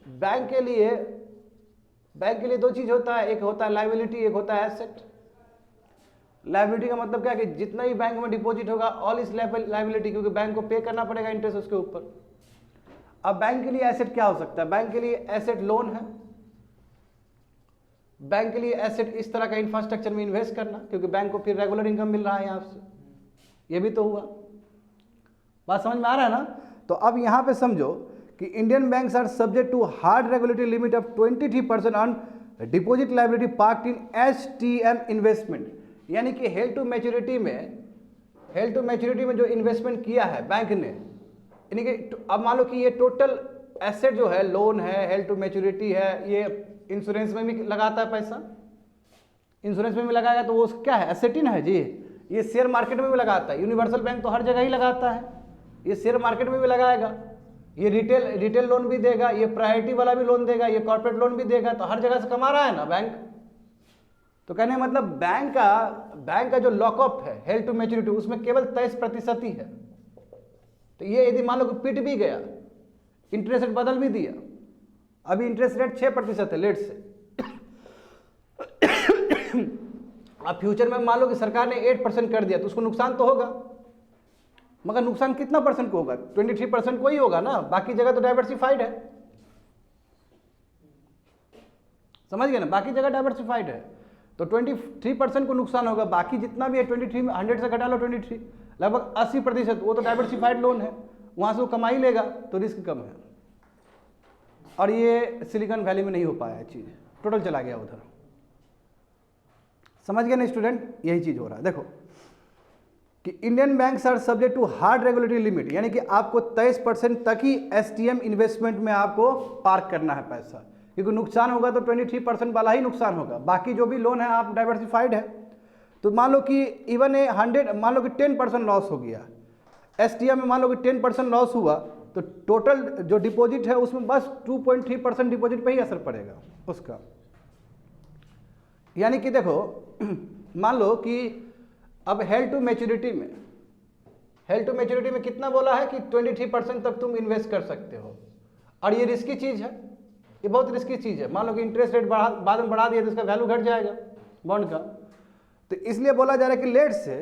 बैंक के लिए दो चीज होता है, एक होता है लायबिलिटी, एक होता है एसेट। लायबिलिटी का मतलब क्या है कि जितना भी बैंक में डिपॉजिट होगा ऑल इज लायबिलिटी, क्योंकि बैंक को पे करना पड़ेगा इंटरेस्ट उसके ऊपर। अब बैंक के लिए एसेट क्या हो सकता है, बैंक के लिए एसेट लोन है, बैंक के लिए एसेट इस तरह का इंफ्रास्ट्रक्चर में इन्वेस्ट करना, क्योंकि बैंक को फिर रेगुलर इनकम मिल रहा है यहाँ से, ये भी तो हुआ। बात समझ में आ रहा है ना। तो अब यहाँ पे समझो कि Indian banks are subject to hard regulatory limit of 23% on deposit liability parked in HTM investment, यानी कि हेल्ड टू मैच्योरिटी में जो इन्वेस्टमेंट किया है बैंक ने, यानी कि अब मान लो कि ये टोटल एसेट जो है, लोन है, हेल्ड टू मैच्योरिटी है, ये इंश्योरेंस में भी लगाता है पैसा, इंश्योरेंस में भी लगाएगा तो वो क्या है, एसेट ही ना है जी। ये शेयर मार्केट में भी लगाता है, यूनिवर्सल बैंक तो हर जगह ही लगाता है, ये शेयर मार्केट में भी लगाएगा, ये रिटेल लोन भी देगा, ये प्रायोरिटी वाला भी लोन देगा, ये कॉर्पोरेट लोन भी देगा, तो हर जगह से कमा रहा है ना बैंक। तो कहने का मतलब बैंक का जो लॉकअप है हेल्ड टू मैच्योरिटी, उसमें केवल 23% ही है। तो ये यदि मान लो कि पिट भी गया, इंटरेस्ट रेट बदल भी दिया, अभी इंटरेस्ट रेट 6% है लेट से, अब फ्यूचर में मान लो कि सरकार ने 8% कर दिया, तो उसको नुकसान तो होगा, मगर नुकसान कितना परसेंट को होगा, 23% को ही होगा ना, बाकी जगह तो डाइवर्सिफाइड है, समझ गए ना, बाकी जगह डाइवर्सिफाइड है, तो 23% को नुकसान होगा, बाकी जितना भी है 23 में 100 से घटा लो 23, लगभग 80%, वो तो डाइवर्सिफाइड लोन है, वहां से वो कमाई लेगा, तो रिस्क कम है। और ये सिलिकॉन वैली में नहीं हो पाया चीज, टोटल चला गया उधर, समझ गए ना स्टूडेंट, यही चीज हो रहा है। देखो कि Indian banks are subject to hard regulatory limit, यानी कि आपको 23% तक ही HTM इन्वेस्टमेंट में आपको पार्क करना है पैसा, क्योंकि नुकसान होगा तो 23% वाला ही नुकसान होगा, बाकी जो भी लोन है आप डाइवर्सिफाइड है। तो मान लो कि इवन 10% लॉस हो गया, HTM में मान लो कि 10% लॉस हुआ, तो टोटल जो डिपॉजिट है उसमें बस 2.3% डिपॉजिट पे ही असर पड़ेगा उसका। यानी कि देखो मान लो कि अब हेल्ड टू मैच्योरिटी में कितना बोला है कि 23% तक तुम इन्वेस्ट कर सकते हो, और ये रिस्की चीज है, ये बहुत रिस्की चीज है। मान लो कि इंटरेस्ट रेट बाद में बढ़ा दिया तो इसका वैल्यू घट जाएगा बॉन्ड का, तो इसलिए बोला जा रहा है कि लेट से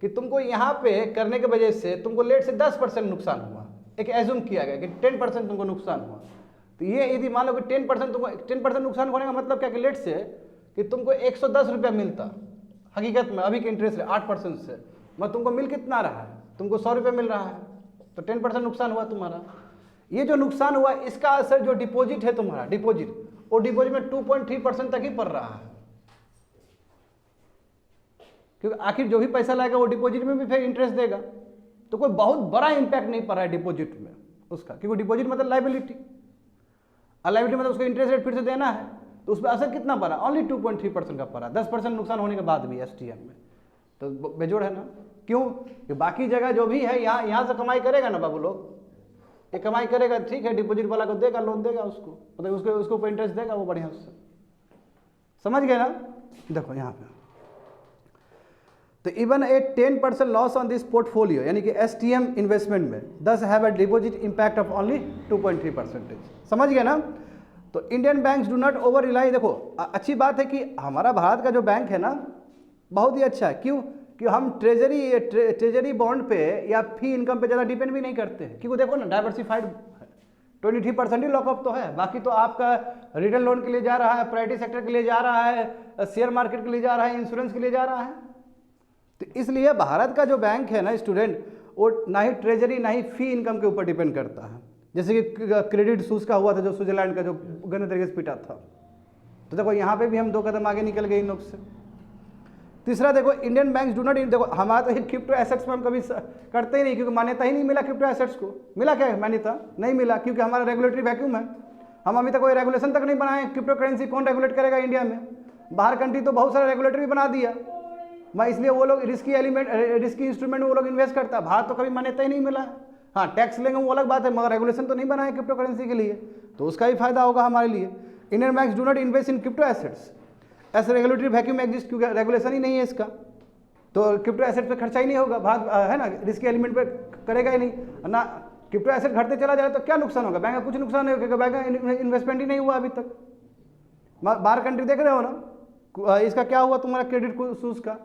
कि तुमको यहाँ पे करने की वजह से तुमको लेट से 10% नुकसान हुआ, एक एज्यूम किया गया कि 10% तुमको नुकसान हुआ। तो ये यदि मान लो कि 10% नुकसान होने का मतलब क्या कि लेट से कि तुमको 110 रुपया मिलता, हकीकत में अभी के इंटरेस्ट रेट 8% से, मगर तुमको मिल कितना रहा है, तुमको 100 रुपये मिल रहा है, तो 10% नुकसान हुआ तुम्हारा। ये जो नुकसान हुआ इसका असर जो डिपॉजिट है तुम्हारा, वो डिपॉजिट में 2.3% तक ही पड़ रहा है, क्योंकि आखिर जो भी पैसा लाएगा वो डिपॉजिट में भी फिर इंटरेस्ट देगा, तो कोई बहुत बड़ा इंपैक्ट नहीं पड़ रहा है डिपॉजिट में उसका, क्योंकि डिपॉजिट मतलब लायबिलिटी, और लायबिलिटी मतलब उसको इंटरेस्ट रेट फिर से देना है, तो उस पर असर कितना पड़ा, ओनली 2.3% का पड़ा, 10% नुकसान होने के बाद भी HTM में, तो बेजोड़ है ना। क्यों कि बाकी जगह जो भी है यहाँ से कमाई करेगा ना बाबू लोग, ये कमाई करेगा, ठीक है, डिपॉजिट वाला को देगा, लोन देगा उसको, मतलब उसको ऊपर इंटरेस्ट देगा वो बढ़िया से, समझ गए ना। देखो यहाँ पे तो even a 10% loss on this portfolio, यानी कि HTM इन्वेस्टमेंट में दस have a deposit impact of only 2.3%, समझ गए ना। तो Indian banks do not over rely, देखो अच्छी बात है कि हमारा भारत का जो बैंक है ना बहुत ही अच्छा है, क्यों कि हम ट्रेजरी बॉन्ड पे या फी इनकम पे ज़्यादा डिपेंड भी नहीं करते हैं, क्योंकि देखो ना डाइवर्सिफाइड 23% ही लॉकअप तो है, बाकी तो आपका रिटेल लोन के लिए जा रहा है, प्राइवेट सेक्टर के लिए जा रहा है, शेयर मार्केट के लिए जा रहा है, इंश्योरेंस के लिए जा रहा है। तो इसलिए भारत का जो बैंक है ना स्टूडेंट, वो ना ही ट्रेजरी ना ही फी इनकम के ऊपर डिपेंड करता है, जैसे कि क्रेडिट सूस का हुआ था जो स्विट्जरलैंड का जो गंदे तरीके से पिटा था। तो देखो यहाँ पे भी हम 2 कदम आगे निकल गए इन लोग से। तीसरा देखो इंडियन बैंक्स डू नॉट, देखो हमारा तो क्रिप्टो एसेट्स में हम कभी करते ही नहीं, क्योंकि मान्यता ही नहीं मिला क्रिप्टो एसेट्स को। मिला क्या मान्यता? नहीं मिला, क्योंकि हमारा रेगुलेटरी वैक्यूम है, हम अभी तक कोई रेगुलेशन तक नहीं बनाए। क्रिप्टो करेंसी कौन रेगुलेट करेगा इंडिया में? बाहर कंट्री तो बहुत सारा रेगुलेटरी बना दिया, मैं इसलिए वो लोग रिस्की इंस्ट्रूमेंट में वो लोग इन्वेस्ट करता है। भारत तो कभी मान्यता ही नहीं मिला है। हाँ टैक्स लेंगे वो अलग बात है, मगर रेगुलेशन तो नहीं बनाए क्रिप्टो करेंसी के लिए, तो उसका भी फायदा होगा हमारे लिए। Indian banks do not invest in crypto assets ऐसे रेगुलेटरी वैक्यूम एग्जिस्ट क्योंकि रेगुलेशन ही नहीं है इसका, तो क्रिप्टो एसेट पे खर्चा ही नहीं होगा, भाग है ना, रिस्क एलिमेंट पे करेगा ही नहीं ना। क्रिप्टो एसेट घटते चला जाए तो क्या नुकसान होगा, बैंक का कुछ नुकसान नहीं होगा, बैंक का इन्वेस्टमेंट ही नहीं हुआ अभी तक। बाहर कंट्री देख रहे हो ना, इसका क्या हुआ तुम्हारा क्रेडिट सूज का,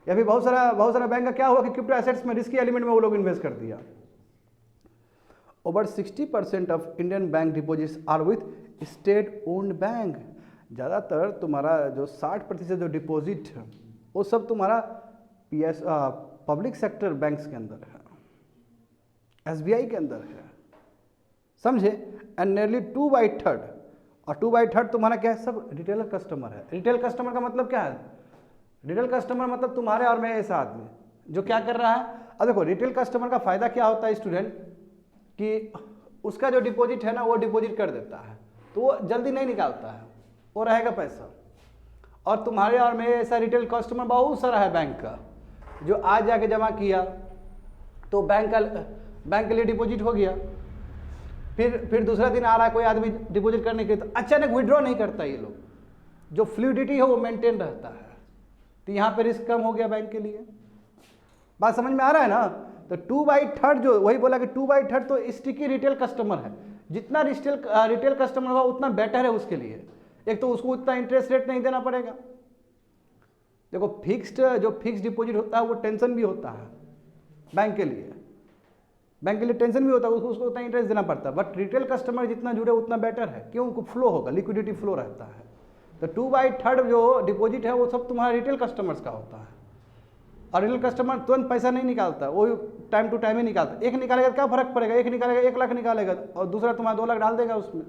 या फिर बहुत सारा बैंक का क्या हुआ कि क्रिप्टो एसेट्स में रिस्की एलिमेंट में वो लोग इन्वेस्ट कर दिया। Over 60% of Indian bank deposits are with state owned bank. ज़्यादातर तुम्हारा जो 60% जो डिपॉजिट है वो सब तुम्हारा पब्लिक सेक्टर बैंक्स के अंदर है, SBI के अंदर है, समझे। एंड नियरली 2/3, और 2/3 तुम्हारा क्या है, सब रिटेलर कस्टमर है। रिटेल कस्टमर का मतलब क्या है, रिटेल कस्टमर मतलब तुम्हारे और मैं ऐसा आदमी जो क्या कर रहा है। अब देखो रिटेल कस्टमर का फायदा क्या होता है स्टूडेंट, कि उसका जो डिपॉजिट है ना वो डिपॉजिट कर देता है, तो वो जल्दी नहीं निकालता है, वो रहेगा पैसा। और तुम्हारे और मेरे ऐसा रिटेल कस्टमर बहुत सारा है बैंक का, जो आज जाके जमा किया तो बैंक के लिए डिपॉजिट हो गया, फिर दूसरा दिन आ रहा है कोई आदमी डिपॉजिट करने के लिए, तो अचानक विड्रॉ नहीं करता ये लोग, जो फ्लूइडिटी है वो मेंटेन रहता है। तो यहाँ पे रिस्क कम हो गया बैंक के लिए। बात समझ में आ रहा है ना। तो 2/3 जो वही बोला कि 2/3 तो स्टिकी रिटेल कस्टमर है। जितना रिटेल कस्टमर होगा उतना बेटर है उसके लिए। एक तो उसको उतना इंटरेस्ट रेट नहीं देना पड़ेगा। देखो जो फिक्स्ड डिपॉजिट होता है वो टेंशन भी होता है बैंक के लिए, टेंशन भी होता है, उसको उतना इंटरेस्ट देना पड़ता है। बट रिटेल कस्टमर जितना जुड़े उतना बेटर है, क्यों, उनको फ्लो होगा, लिक्विडिटी फ्लो रहता है। तो 2/3 जो डिपॉजिट है वो सब तुम्हारा रिटेल कस्टमर्स का होता है। और रिटेल कस्टमर तुरंत पैसा नहीं निकालता, वो टाइम टू टाइम ही निकालता। एक निकालेगा तो क्या फर्क पड़ेगा, एक निकालेगा 1 लाख निकालेगा और दूसरा तुम्हारा 2 लाख डाल देगा उसमें।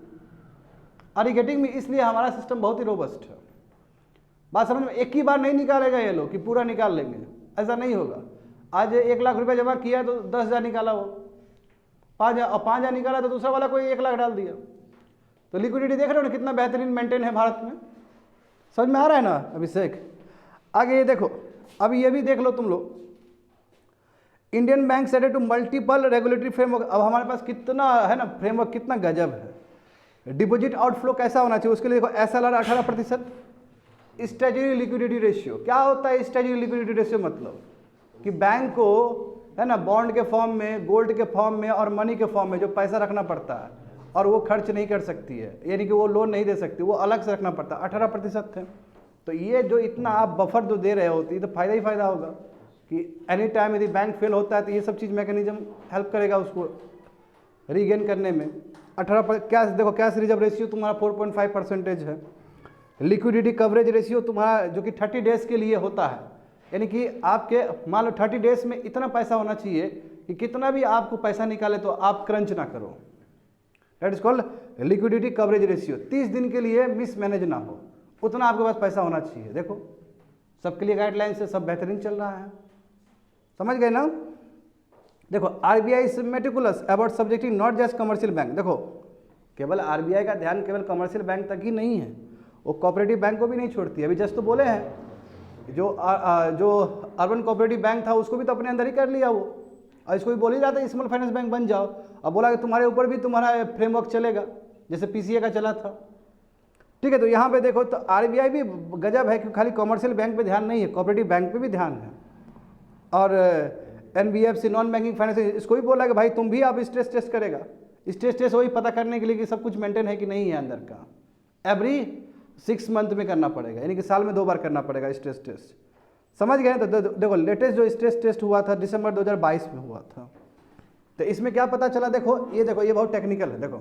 और ये गेटिंग में इसलिए हमारा सिस्टम बहुत ही रोबस्ट है। बात समझ में, एक ही बार नहीं निकालेगा ये लोग कि पूरा निकाल लेंगे, ऐसा नहीं होगा। आज 1 लाख रुपया जमा किया तो 10,000 निकाला, वो 5,000 निकाला तो दूसरा वाला कोई 1 लाख डाल दिया। तो लिक्विडिटी देख रहे हो ना कितना बेहतरीन मेंटेन है भारत में। समझ में आ रहा है ना अभिषेक। आगे ये देखो, अब ये भी देख लो तुम लोग, Indian bank seated to multiple regulatory framework. अब हमारे पास कितना है ना फ्रेमवर्क, कितना गजब है। डिपॉजिट आउटफ्लो कैसा होना चाहिए उसके लिए देखो, SLR 18%, स्ट्रेजरी लिक्विडिटी रेशियो। क्या होता है स्ट्रेजरी लिक्विडिटी रेशियो, मतलब कि बैंक को है ना बॉन्ड के फॉर्म में, गोल्ड के फॉर्म में और मनी के फॉर्म में जो पैसा रखना पड़ता है और वो खर्च नहीं कर सकती है, यानी कि वो लोन नहीं दे सकती, वो अलग से रखना पड़ता है। 18% है। तो ये जो इतना आप बफर जो दे रहे होती तो फायदा ही फायदा होगा कि एनी टाइम यदि बैंक फेल होता है तो ये सब चीज़ मैकेनिज्म हेल्प करेगा उसको रीगेन करने में। 18 कैश देखो, कैश रिजर्व रेशियो तुम्हारा 4.5% है। लिक्विडिटी कवरेज रेशियो तुम्हारा जो कि 30 डेज के लिए होता है, यानी कि आपके मान लो 30 डेज में इतना पैसा होना चाहिए कि कितना भी आपको पैसा निकाले तो आप क्रंच ना करो। That is called liquidity coverage ratio. 30 दिन के लिए मिस मैनेज ना हो, उतना आपके पास पैसा होना चाहिए। देखो सबके लिए गाइडलाइन से सब बेहतरीन चल रहा है, समझ गए ना। देखो RBI is meticulous about subjecting not just commercial bank. देखो केवल RBI का ध्यान केवल कमर्शियल बैंक तक ही नहीं है, वो कोऑपरेटिव बैंक को भी नहीं छोड़ती। अभी जस्ट तो बोले हैं जो अर्बन कोऑपरेटिव बैंक था उसको भी तो अपने अंदर ही कर लिया वो, और इसको भी बोल ही रहा था स्मॉल फाइनेंस बैंक बन जाओ। अब बोला कि तुम्हारे ऊपर भी तुम्हारा फ्रेमवर्क चलेगा जैसे PCA का चला था, ठीक है। तो यहाँ पे देखो तो RBI भी गजब है कि खाली कमर्शियल बैंक पे ध्यान नहीं है, कोऑपरेटिव बैंक पे भी ध्यान है। और NBFC नॉन बैंकिंग फाइनेंस इसको भी बोला कि भाई तुम भी आप स्ट्रेस टेस्ट करेगा। स्ट्रेस टेस्ट वही पता करने के लिए कि सब कुछ मेंटेन है कि नहीं है अंदर का, एवरी 6 मंथ में करना पड़ेगा, यानी कि साल में 2 बार करना पड़ेगा स्ट्रेस टेस्ट। समझ गए। तो देखो लेटेस्ट जो स्ट्रेस टेस्ट हुआ था दिसंबर 2022 में हुआ था। तो इसमें क्या पता चला, देखो ये बहुत टेक्निकल है। देखो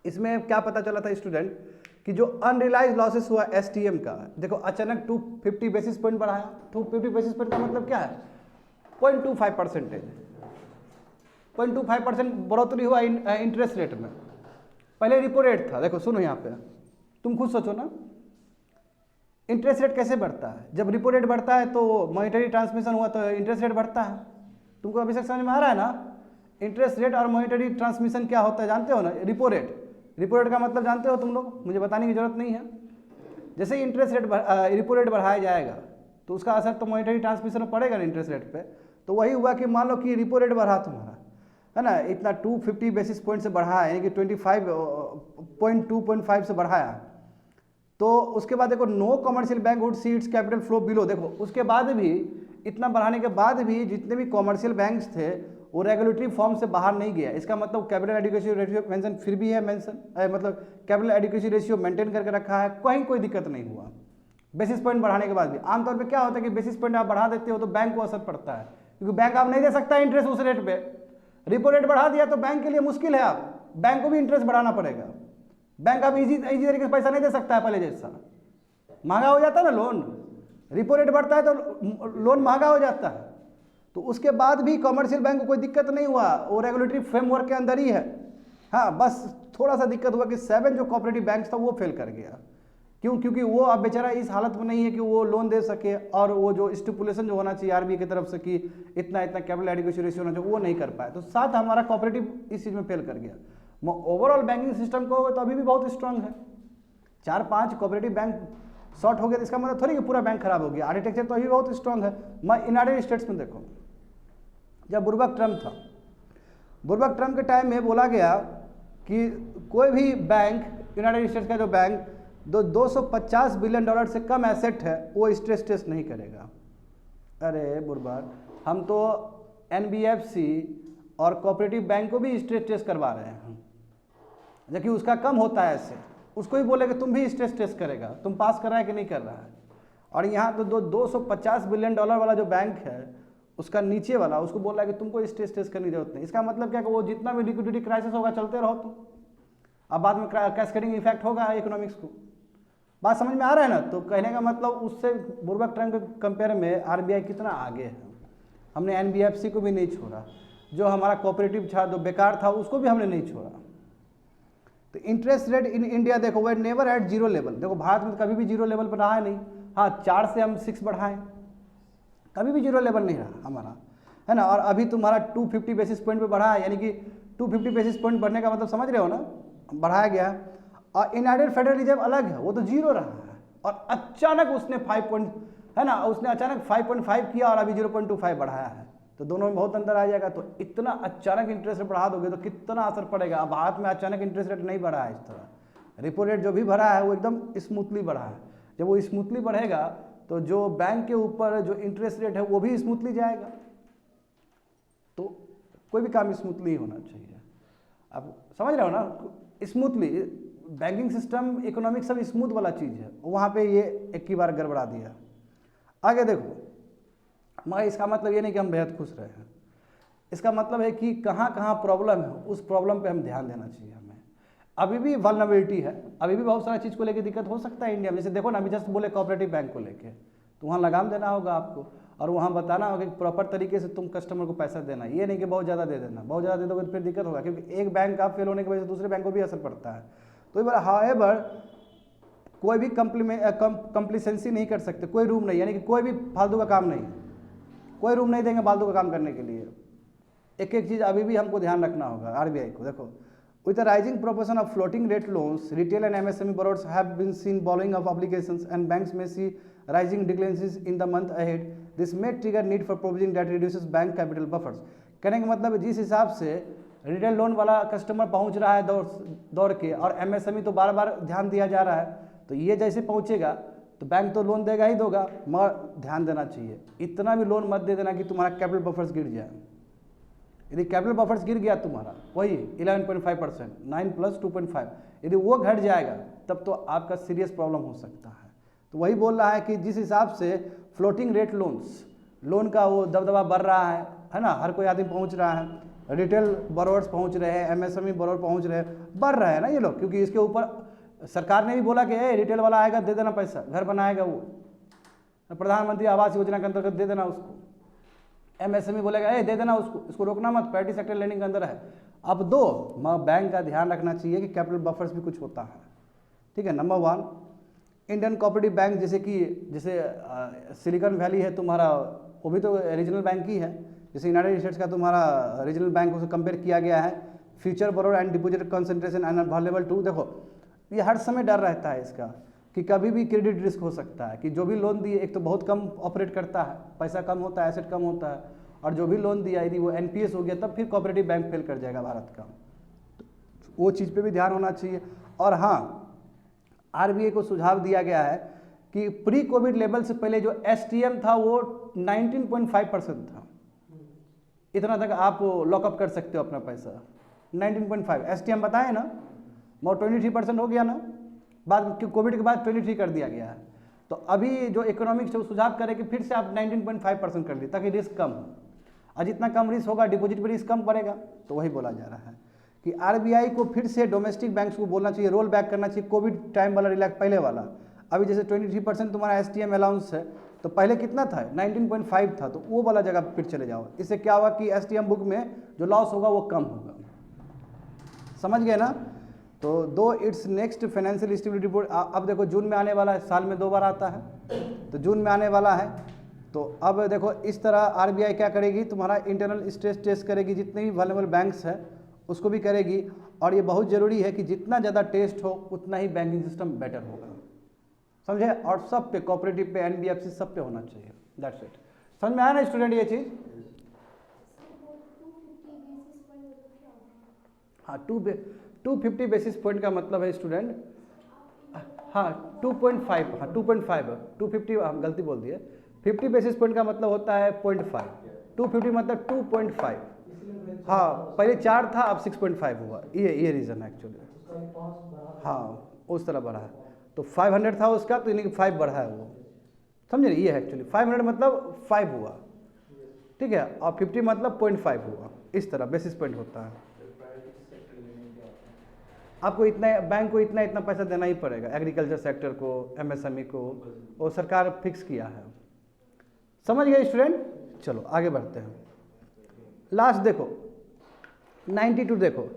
इसमें क्या पता चला था स्टूडेंट कि जो अनरियलाइज लॉसेस हुआ STM का, देखो अचानक 250 बेसिस पॉइंट बढ़ाया। 250 बेसिस पॉइंट का मतलब क्या है, 0.25%। 0.25% बढ़ोतरी हुआ इंटरेस्ट रेट में। पहले रिपो रेट था, देखो सुनो यहाँ पे, तुम खुद सोचो ना इंटरेस्ट रेट कैसे बढ़ता है। जब रिपो रेट बढ़ता है तो मॉनेटरी ट्रांसमिशन हुआ तो इंटरेस्ट रेट बढ़ता है। तुमको अभी तक समझ में आ रहा है ना। इंटरेस्ट रेट और मॉनेटरी ट्रांसमिशन क्या होता है जानते हो ना। रिपो रेट का मतलब जानते हो तुम लोग, मुझे बताने की जरूरत नहीं है। जैसे ही इंटरेस्ट रेट रिपो रेट बढ़ाया जाएगा तो उसका असर तो मॉनेटरी ट्रांसमिशन में पड़ेगा ना इंटरेस्ट रेट पे। तो वही हुआ कि मान लो कि रिपो रेट बढ़ा तुम्हारा है ना, इतना 250 बेसिस पॉइंट से बढ़ाया, यानी कि 25.2.5 से बढ़ाया। तो उसके बाद देखो no commercial bank would see its capital flow below, देखो उसके बाद भी इतना बढ़ाने के बाद भी जितने भी कॉमर्शियल बैंक्स थे वो रेगुलेटरी फॉर्म से बाहर नहीं गया। इसका मतलब कैपिटल एडिक्वेसी रेशियो मेंशन फिर भी है, मतलब कैपिटल एडिक्वेसी रेशियो मेंटेन करके रखा है, कहीं कोई दिक्कत नहीं हुआ बेसिस पॉइंट बढ़ाने के बाद भी। आमतौर पे क्या होता है कि बेसिस पॉइंट आप बढ़ा देते हो तो बैंक को असर पड़ता है, क्योंकि बैंक आप नहीं दे सकता इंटरेस्ट उस रेट पे। रिपो रेट बढ़ा दिया तो बैंक के लिए मुश्किल है, आप बैंक को भी इंटरेस्ट बढ़ाना पड़ेगा। बैंक आप इजी तरीके से पैसा नहीं दे सकता है पहले जैसा, महंगा हो जाता है ना लोन, रिपो रेट बढ़ता है तो लोन महंगा हो जाता है। तो उसके बाद भी कमर्शियल बैंक को कोई दिक्कत नहीं हुआ, वो रेगुलेटरी फ्रेमवर्क के अंदर ही है। हाँ, बस थोड़ा सा दिक्कत हुआ कि 7 जो कोऑपरेटिव बैंक था वो फेल कर गया। क्यों? क्योंकि वो अब बेचारा इस हालत में नहीं है कि वो लोन दे सके, और वो जो स्टिपुलेशन जो होना चाहिए आरबीआई की तरफ से कि इतना इतना कैपिटल एडिक्वेसी रेशियो होना चाहिए, वो नहीं कर पाए। तो साथ हमारा कोऑपरेटिव इस चीज़ में फेल कर गया। ओवरऑल बैंकिंग सिस्टम को तो अभी भी बहुत स्ट्रांग है। 4-5 कोऑपरेटिव बैंक शॉर्ट हो गया, इसका मतलब थोड़ी कि पूरा बैंक खराब हो गया। आर्किटेक्चर तो अभी बहुत स्ट्रांग है। मैं यूनाइटेड स्टेट्स में देखो, जब बुर्बक ट्रम्प था, बुर्बक ट्रम्प के टाइम में बोला गया कि कोई भी बैंक, यूनाइटेड स्टेट्स का जो बैंक $250 बिलियन से कम एसेट है वो स्ट्रेस टेस्ट नहीं करेगा। अरे बुर्बक, हम तो एनबीएफसी और कोऑपरेटिव बैंक को भी स्ट्रेस टेस्ट करवा रहे हैं, जबकि उसका कम होता है एसेट, उसको ही बोले कि तुम भी स्ट्रेस टेस्ट करेगा, तुम पास कर रहा है कि नहीं कर रहा है। और यहाँ तो $250 बिलियन वाला जो बैंक है उसका नीचे वाला उसको बोल रहा है कि तुमको स्ट्रेस टेस्ट करने की जरूरत नहीं। इसका मतलब क्या कि वो जितना भी लिक्विडिटी क्राइसिस होगा चलते रहो तुम, अब बाद में कैस्केडिंग इफेक्ट होगा इकोनॉमिक्स को। बात समझ में आ रहा है ना? तो कहने का मतलब उससे बुर्बक ट्रम्प के कंपेयर में आरबीआई कितना आगे है। हमने एनबीएफसी को भी नहीं छोड़ा, जो हमारा कोऑपरेटिव था जो बेकार था उसको भी हमने नहीं छोड़ा। तो इंटरेस्ट रेट इन इंडिया देखो वे नेवर एट जीरो लेवल। देखो भारत में कभी भी जीरो लेवल पर रहा है नहीं। हाँ, 4 से हम 6 बढ़ाएं, कभी भी जीरो लेवल नहीं रहा हमारा, है ना। और अभी तुम्हारा 250 बेसिस पॉइंट पे बढ़ा है, यानी कि 250 बेसिस पॉइंट बढ़ने का मतलब समझ रहे हो ना, बढ़ाया गया है। और यूनाइटेड फेडरल रिजर्व अलग है, वो तो जीरो रहा है, और अचानक उसने 5.5 किया और अभी 0.25 बढ़ाया है। तो दोनों में बहुत अंतर आ जाएगा। तो इतना अचानक इंटरेस्ट रेट बढ़ा दोगे तो कितना असर पड़ेगा। अब भारत में अचानक इंटरेस्ट रेट नहीं बढ़ा है इस तरह, रिपो रेट जो भी बढ़ा है वो एकदम स्मूथली बढ़ा है। जब वो स्मूथली बढ़ेगा तो जो बैंक के ऊपर जो इंटरेस्ट रेट है वो भी स्मूथली जाएगा। तो कोई भी काम स्मूथली होना चाहिए, आप समझ रहे हो ना। स्मूथली बैंकिंग सिस्टम, इकोनॉमिक सब स्मूथ वाला चीज़ है, वहाँ पे ये एक ही बार गड़बड़ा दिया। आगे देखो, मगर इसका मतलब ये नहीं कि हम बेहद खुश रहे हैं। इसका मतलब है कि कहाँ कहाँ प्रॉब्लम है, उस प्रॉब्लम पे हम ध्यान देना चाहिए हमें। अभी भी वल्नरेबिलिटी है, अभी भी बहुत सारा चीज़ को लेकर दिक्कत हो सकता है इंडिया में। जैसे देखो ना, अभी जस्ट बोले कोऑपरेटिव बैंक को लेके, तो वहाँ लगाम देना होगा आपको, और वहाँ बताना होगा कि प्रॉपर तरीके से तुम कस्टमर को पैसा देना। ये नहीं कि बहुत ज़्यादा दे देना, बहुत ज़्यादा दे दोगे तो फिर दिक्कत होगा, क्योंकि एक बैंक का फेल होने की वजह से दूसरे बैंक को भी असर पड़ता है। तो इस हाउएवर कोई भी कंप्लीसेंसी नहीं कर सकते, कोई रूम नहीं, यानी कि कोई भी फालतू का काम नहीं, कोई रूम नहीं देंगे फालतू का काम करने के लिए। एक एक चीज़ अभी भी हमको ध्यान रखना होगा आरबीआई को। देखो, with the rising proportion of floating rate loans, retail and MSME borrowers have been seen borrowing of obligations, and banks may see rising delinquencies in the month ahead. This may trigger need for provisioning that reduces bank capital buffers. कहने का मतलब जिस हिसाब से retail loan वाला customer पहुंच रहा है दौड़ के, और एमएसएमई तो बार बार ध्यान दिया जा रहा है, तो ये जैसे पहुंचेगा तो बैंक तो लोन देगा ही देगा, मगर ध्यान देना चाहिए इतना भी लोन मत दे देना कि तुम्हारा कैपिटल बफर्स गिर जाए। यदि कैपिटल बफर्स गिर गया तुम्हारा वही 11.5%, 9 + 2.5, यदि वो घट जाएगा तब तो आपका सीरियस प्रॉब्लम हो सकता है। तो वही बोल रहा है कि जिस हिसाब से फ्लोटिंग रेट लोन का वो दबदबा बढ़ रहा है ना, हर कोई आदमी पहुंच रहा है, रिटेल बोरोवर्स पहुंच रहे हैं, एमएसएमई बोरोवर पहुंच रहे हैं, बढ़ रहे हैं ना ये लोग, क्योंकि इसके ऊपर सरकार ने भी बोला कि रिटेल वाला आएगा दे देना पैसा, घर बनाएगा वो, प्रधानमंत्री आवास योजना के अंतर्गत दे देना उसको। एमएसएमई बोलेगा दे देना उसको, इसको रोकना मत, प्राइवेट सेक्टर लेंडिंग के अंदर है। अब दो, मगर बैंक का ध्यान रखना चाहिए कि कैपिटल बफर्स भी कुछ होता है, ठीक है। नंबर 1, इंडियन कोऑपरेटिव बैंक, जैसे सिलिकॉन वैली है तुम्हारा, वो भी तो रीजनल बैंक ही है। जैसे यूनाइटेड स्टेट्स का तुम्हारा रीजनल बैंक उसे कंपेयर किया गया है। Future borrower and deposit concentration and vulnerable to. देखो, ये हर समय डर रहता है इसका कि कभी भी क्रेडिट रिस्क हो सकता है, कि जो भी लोन दिए, एक तो बहुत कम ऑपरेट करता है, पैसा कम होता है, एसेट कम होता है, और जो भी लोन दिया यदि वो एनपीएस हो गया तब फिर कोऑपरेटिव बैंक फेल कर जाएगा भारत का। तो वो चीज़ पे भी ध्यान होना चाहिए। और हाँ, आरबीआई को सुझाव दिया गया है कि प्री कोविड लेवल से पहले जो एसटीएम था वो 19.5% था, इतना तक आप लॉकअप कर सकते हो अपना पैसा। 19.5 एसटीएम बताए ना, वो 23% हो गया ना, बाद कोविड के बाद 23 कर दिया गया है। तो अभी जो इकोनॉमिक्स है वो सुझाव करे कि फिर से आप 19.5% कर दी ताकि रिस्क कम हो, और जितना कम रिस्क होगा डिपॉजिट पर रिस्क कम पड़ेगा। तो वही बोला जा रहा है कि आरबीआई को फिर से डोमेस्टिक बैंक्स को बोलना चाहिए, रोल बैक करना चाहिए कोविड टाइम वाला रिलैक्स पहले वाला। अभी जैसे 23% तुम्हारा एसटीएम अलाउंस है, तो पहले कितना था 19.5 था, तो वो वाला जगह फिर चले जाओ। इससे क्या होगा कि एसटीएम बुक में जो लॉस होगा वो कम होगा। समझ गए ना। तो दो it's next financial stability report अब देखो जून में आने वाला है, साल में 2 बार आता है, तो जून में आने वाला है। तो अब देखो इस तरह आरबीआई क्या करेगी, तुम्हारा इंटरनल स्ट्रेस टेस्ट करेगी, जितने भी वल्नरेबल बैंक्स हैं उसको भी करेगी। और ये बहुत ज़रूरी है कि जितना ज़्यादा टेस्ट हो उतना ही बैंकिंग सिस्टम बेटर होगा, समझे। और सब पे कोऑपरेटिव पे एनबीएफसी सब पे होना चाहिए। That's it. समझ में आया ना स्टूडेंट ये चीज़। हाँ 250 बेसिस पॉइंट का मतलब है स्टूडेंट, हाँ 2.5, हाँ 2.5 250, हम गलती बोल दिए। 50 बेसिस पॉइंट का मतलब होता है 0.5, 250 मतलब 2.5। हाँ पहले 4 था अब 6.5 हुआ, ये रीज़न है एक्चुअली। हाँ उस तरह बढ़ा है, तो 500 था उसका, तो यानी कि 5 बढ़ा है वो, समझे। ये है एक्चुअली 500 मतलब 5 हुआ, ठीक है, और 50 मतलब 0.5 हुआ। इस तरह बेसिस पॉइंट होता है। आपको इतना, बैंक को इतना पैसा देना ही पड़ेगा, एग्रीकल्चर सेक्टर को, एमएसएमई को, वो सरकार फिक्स किया है। समझ गए स्टूडेंट। चलो आगे बढ़ते हैं। लास्ट देखो 92 देखो,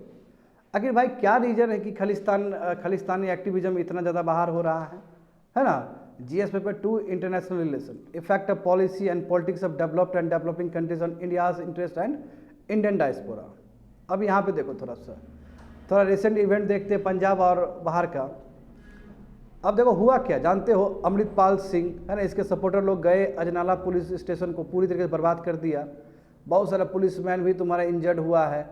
आखिर भाई क्या रीजन है कि खालिस्तानी एक्टिविज्म इतना ज़्यादा बाहर हो रहा है ना। GS paper 2 international relation, effect of policy and politics of developed and developing countries on India's interest and Indian diaspora. अब यहाँ पे देखो थोड़ा रिसेंट इवेंट देखते हैं पंजाब और बाहर का। अब देखो हुआ क्या जानते हो, अमृतपाल सिंह है ना, इसके सपोर्टर लोग गए अजनाला पुलिस स्टेशन को पूरी तरीके से बर्बाद कर दिया। बहुत सारा पुलिसमैन भी तुम्हारा इंजर्ड हुआ है।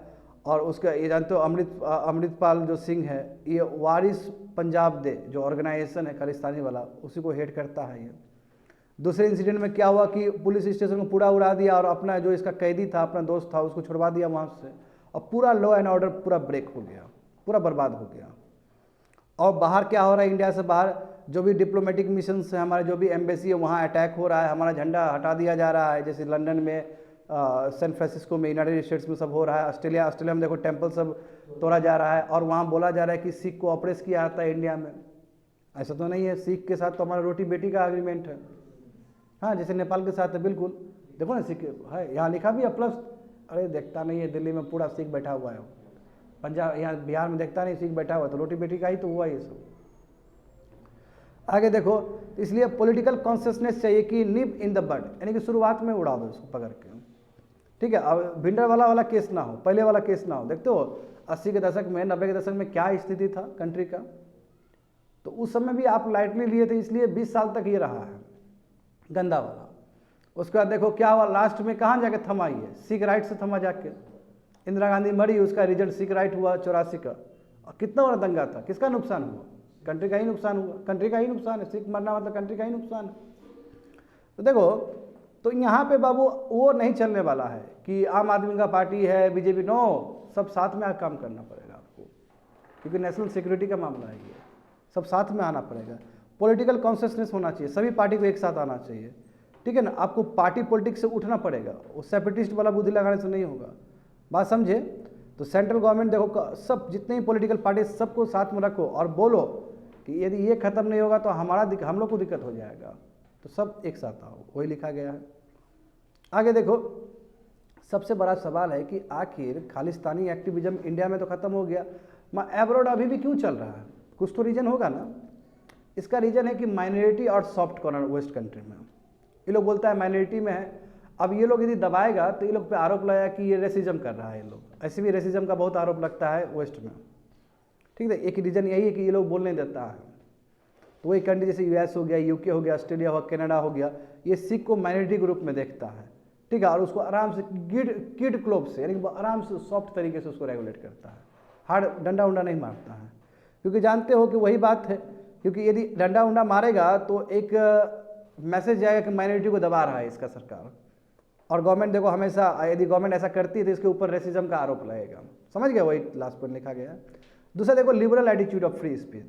और उसका ये जानते हो अमृतपाल जो सिंह है, ये वारिस पंजाब दे जो ऑर्गेनाइजेशन है खालिस्तानी वाला, उसी को हेड करता है ये। दूसरे इंसिडेंट में क्या हुआ कि पुलिस स्टेशन को पूरा उड़ा दिया और अपना जो इसका कैदी था, अपना दोस्त था, उसको छुड़वा दिया वहाँ से, और पूरा लॉ एंड ऑर्डर पूरा ब्रेक हो गया, पूरा बर्बाद हो गया। और बाहर क्या हो रहा है, इंडिया से बाहर जो भी डिप्लोमेटिक मिशन है, हमारे जो भी एम्बेसी है वहाँ अटैक हो रहा है, हमारा झंडा हटा दिया जा रहा है। जैसे लंदन में, सैन फ्रांसिस्को में, यूनाइटेड स्टेट्स में सब हो रहा है। ऑस्ट्रेलिया में देखो टेम्पल सब तोड़ा जा रहा है, और वहाँ बोला जा रहा है कि सिख को ऑपरेस किया जाता है इंडिया में। ऐसा तो नहीं है, सिख के साथ तो हमारा रोटी बेटी का एग्रीमेंट है, हाँ, जैसे नेपाल के साथ है बिल्कुल। देखो ना सिख है, यहाँ लिखा भी है प्लस। अरे देखता नहीं है, दिल्ली में पूरा सिख बैठा हुआ है, पंजाब यहाँ बिहार में देखता नहीं सिख बैठा हुआ, तो रोटी बेटी का ही तो हुआ ये सब। आगे देखो, इसलिए पॉलिटिकल कॉन्शियसनेस चाहिए कि निप इन द बड, यानी कि शुरुआत में उड़ा दो इसको पकड़ के, ठीक है। अब भिंडर वाला केस ना हो, पहले वाला केस ना हो। देखते हो 80 के दशक में, 90 के दशक में क्या स्थिति था कंट्री का, तो उस समय भी आप लाइटली लिए थे, इसलिए 20 साल तक ये रहा है गंदा वाला। उसके बाद देखो क्या हुआ, लास्ट में कहाँ जाके थमा ये, सिख राइट से थमा जाके। इंदिरा गांधी मरी, उसका रिजल्ट सिख राइट हुआ 84 का, और कितना बड़ा दंगा था, किसका नुकसान हुआ, कंट्री का ही नुकसान हुआ, कंट्री का ही नुकसान है। सिख मरना मतलब कंट्री का ही नुकसान है। तो देखो, तो यहाँ पे बाबू वो नहीं चलने वाला है कि आम आदमी का पार्टी है, बीजेपी, नो, सब साथ में काम करना पड़ेगा आपको, क्योंकि नेशनल सिक्योरिटी का मामला है ये, सब साथ में आना पड़ेगा। पॉलिटिकल कॉन्शियसनेस होना चाहिए, सभी पार्टी को एक साथ आना चाहिए, ठीक है ना। आपको पार्टी पॉलिटिक्स से उठना पड़ेगा, वो सेपरेटिस्ट वाला बुद्धि लगाने से नहीं होगा, बात समझे। तो सेंट्रल गवर्नमेंट देखो, सब जितने ही पॉलिटिकल पार्टी सबको साथ में रखो और बोलो कि यदि ये खत्म नहीं होगा तो हम लोग को दिक्कत हो जाएगा, तो सब एक साथ आओ, वही लिखा गया है। आगे देखो, सबसे बड़ा सवाल है कि आखिर खालिस्तानी एक्टिविज्म इंडिया में तो खत्म हो गया, एब्रॉड अभी भी क्यों चल रहा है, कुछ तो रीजन होगा ना। इसका रीजन है कि माइनॉरिटी और सॉफ्ट कॉर्नर वेस्ट कंट्री में, ये लोग बोलता है माइनॉरिटी में है। अब ये लोग यदि दबाएगा तो ये लोग पे आरोप लगाया कि ये रेसिज्म कर रहा है, ये लोग ऐसे भी रेसिज्म का बहुत आरोप लगता है वेस्ट में, ठीक है। एक रीजन यही है कि ये लोग बोलने देता है। तो वही कंट्री जैसे यूएस हो गया, यूके हो गया, ऑस्ट्रेलिया हो, कनाडा हो गया, ये सिख को माइनॉरिटी ग्रुप में देखता है, ठीक है, और उसको आराम से किड क्लोब से, यानी आराम से सॉफ्ट तरीके से उसको रेगुलेट करता है, हार्ड डंडा उंडा नहीं मारता है, क्योंकि जानते हो कि वही बात है क्योंकि यदि डंडा उंडा मारेगा तो एक मैसेज जाएगा कि माइनॉरिटी को दबा रहा है इसका सरकार। और गवर्नमेंट देखो हमेशा, यदि गवर्नमेंट ऐसा करती है तो इसके ऊपर रेसिज्म का आरोप लगेगा। समझ गए, वही लास्ट पर लिखा गया। दूसरा देखो liberal attitude of free speech.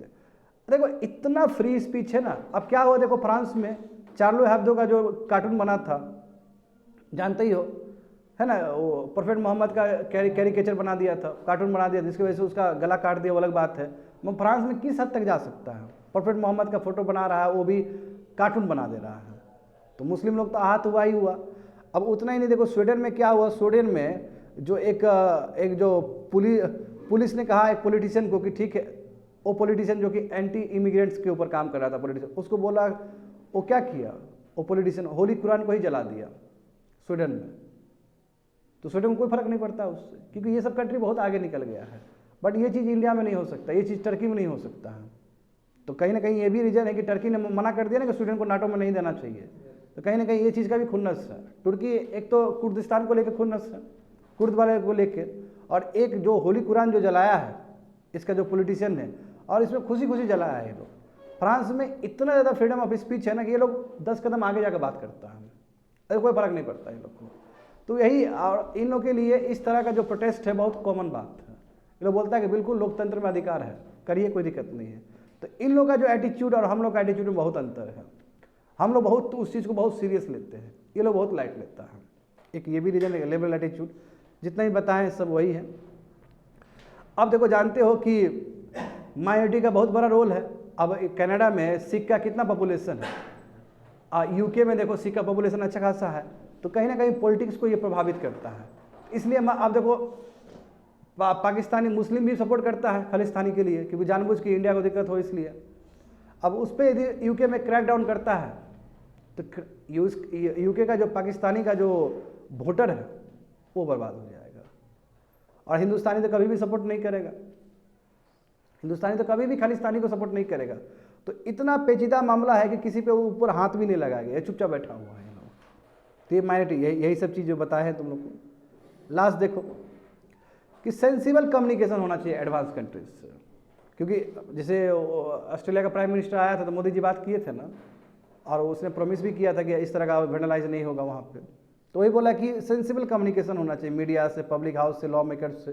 देखो इतना फ्री स्पीच है ना। अब क्या हुआ देखो, फ्रांस में चार्लो हेब्दो का जो कार्टून बना था, जानते ही हो है ना, वो प्रोफेट मोहम्मद का कैरिकेचर बना दिया था, कार्टून बना दिया, जिसकी वजह से उसका गला काट दिया, वो अलग बात है। मगर फ्रांस में किस हद तक जा सकता है? प्रोफेट मोहम्मद का फोटो बना रहा है, वो भी कार्टून बना दे रहा है, तो मुस्लिम लोग तो आहत हुआ ही हुआ। अब उतना ही नहीं, देखो स्वीडन में क्या हुआ। स्वीडन में जो एक जो पुलिस ने कहा एक पॉलिटिशियन को कि ठीक है, वो पॉलिटिशियन जो कि एंटी इमिग्रेंट्स के ऊपर काम कर रहा था पॉलिटिशियन, उसको बोला, वो क्या किया, वो पॉलिटिशियन होली कुरान को ही जला दिया स्वीडन में। तो स्वीडन में कोई फर्क नहीं पड़ता उससे, क्योंकि ये सब कंट्री बहुत आगे निकल गया है। बट ये चीज़ इंडिया में नहीं हो सकता, ये चीज़ टर्की में नहीं हो सकता है। तो कहीं ना कहीं ये भी रीजन है कि टर्की ने मना कर दिया ना कि स्वीडन को नाटो में नहीं देना चाहिए, तो कहीं ना कहीं ये चीज़ का भी खुन्नस है। तुर्की एक तो कुर्दिस्तान को लेकर खुन्नस है, कुर्द वाले को लेकर, और एक जो होली कुरान जो जलाया है इसका जो पॉलिटिशियन है, और इसमें खुशी खुशी जलाया है ये लोग। फ्रांस में इतना ज़्यादा फ्रीडम ऑफ स्पीच है ना कि ये लोग 10 कदम आगे जाकर बात करता है, अरे कोई फर्क नहीं पड़ता इन लोग को। तो यही, और इन लोग के लिए इस तरह का जो प्रोटेस्ट है बहुत कॉमन बात है। ये लोग बोलता है कि बिल्कुल लोकतंत्र में अधिकार है, करिए, कोई दिक्कत नहीं है। तो इन लोग का जो एटीट्यूड और हम लोग का एटीट्यूड में बहुत अंतर है। हम लोग बहुत उस चीज़ को बहुत सीरियस लेते हैं, ये लोग बहुत लाइट लेता है। एक ये भी रीजन है, लिबरल एटीट्यूड। जितना ही बताएं सब वही है। अब देखो जानते हो कि माइनॉरिटी का बहुत बड़ा रोल है। अब कनाडा में सिख का कितना पॉपुलेशन है, यूके में देखो सिख का पॉपुलेशन अच्छा खासा है। तो कहीं ना कहीं पॉलिटिक्स को ये प्रभावित करता है। इसलिए अब देखो पाकिस्तानी मुस्लिम भी सपोर्ट करता है खालिस्तानी के लिए, क्योंकि जानबूझ के इंडिया को दिक्कत हो इसलिए। अब उस पर यदि यूके में क्रैक डाउन करता है तो यूके का जो पाकिस्तानी का जो वोटर है वो बर्बाद हो जाएगा। और हिंदुस्तानी तो कभी भी सपोर्ट नहीं करेगा, हिंदुस्तानी तो कभी भी खालिस्तानी को सपोर्ट नहीं करेगा। तो इतना पेचीदा मामला है कि किसी पे ऊपर हाथ भी नहीं लगाएगा, ये चुपचाप बैठा हुआ है। तो ये माइनॉरिटी यही सब चीज़ जो बताए हैं तुम लोग को। लास्ट देखो कि सेंसिबल कम्युनिकेशन होना चाहिए एडवांस कंट्रीज से, क्योंकि जैसे ऑस्ट्रेलिया का प्राइम मिनिस्टर आया था तो मोदी जी बात किए थे ना, और उसने प्रॉमिस भी किया था कि इस तरह का वेंडलाइज नहीं होगा वहाँ पे। तो वही बोला कि सेंसिबल कम्युनिकेशन होना चाहिए मीडिया से, पब्लिक हाउस से, लॉ मेकर्स से,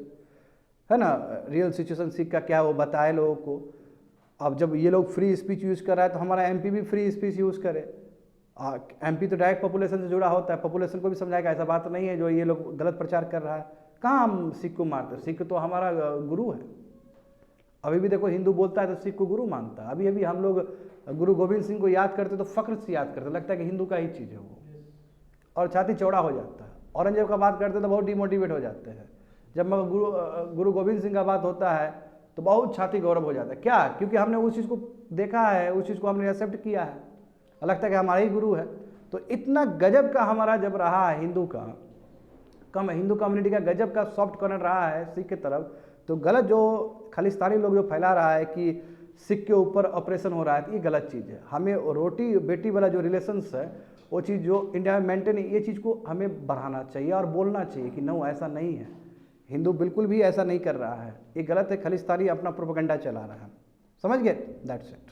है ना। रियल सिचुएशन सीख का क्या वो बताए लोगों को। अब जब ये लोग फ्री स्पीच यूज़ कर रहा है तो हमारा एमपी भी फ्री स्पीच यूज़ करे। एमपी तो डायरेक्ट पॉपुलेशन से जुड़ा होता है, पॉपुलेशन को भी समझाएगा ऐसा बात नहीं है जो ये लोग गलत प्रचार कर रहा है। कहाँ हम सिख को मारते हैं, सिख तो हमारा गुरु है। अभी भी देखो हिंदू बोलता है तो सिख को गुरु मानता है। अभी हम लोग गुरु गोविंद सिंह को याद करते तो फ़ख्र से याद करते, लगता है कि हिंदू का ही चीज़ है वो, और छाती चौड़ा हो जाता है। औरंगजेब का बात करते तो बहुत डिमोटिवेट हो जाते हैं। जब गुरु गोविंद सिंह का बात होता है तो बहुत छाती गौरव हो जाता है। क्या? क्योंकि हमने उस चीज़ को देखा है, उस चीज़ को हमने एक्सेप्ट किया है, लगता है कि हमारा ही गुरु है। तो इतना गजब का हमारा जब रहा है हिंदू कम्युनिटी का गजब का सॉफ्ट कॉर्नर रहा है सिख की तरफ, तो गलत जो खालिस्तानी लोग जो फैला रहा है कि सिख के ऊपर ऑपरेशन हो रहा है, ये गलत चीज़ है। हमें रोटी बेटी वाला जो रिलेशंस है वो चीज़ जो इंडिया में मेंटेन है, ये चीज़ को हमें बढ़ाना चाहिए और बोलना चाहिए कि नो ऐसा नहीं है। हिंदू बिल्कुल भी ऐसा नहीं कर रहा है, ये गलत है। खालिस्तानी अपना प्रोपेगेंडा चला रहा है। समझ गए? That's it.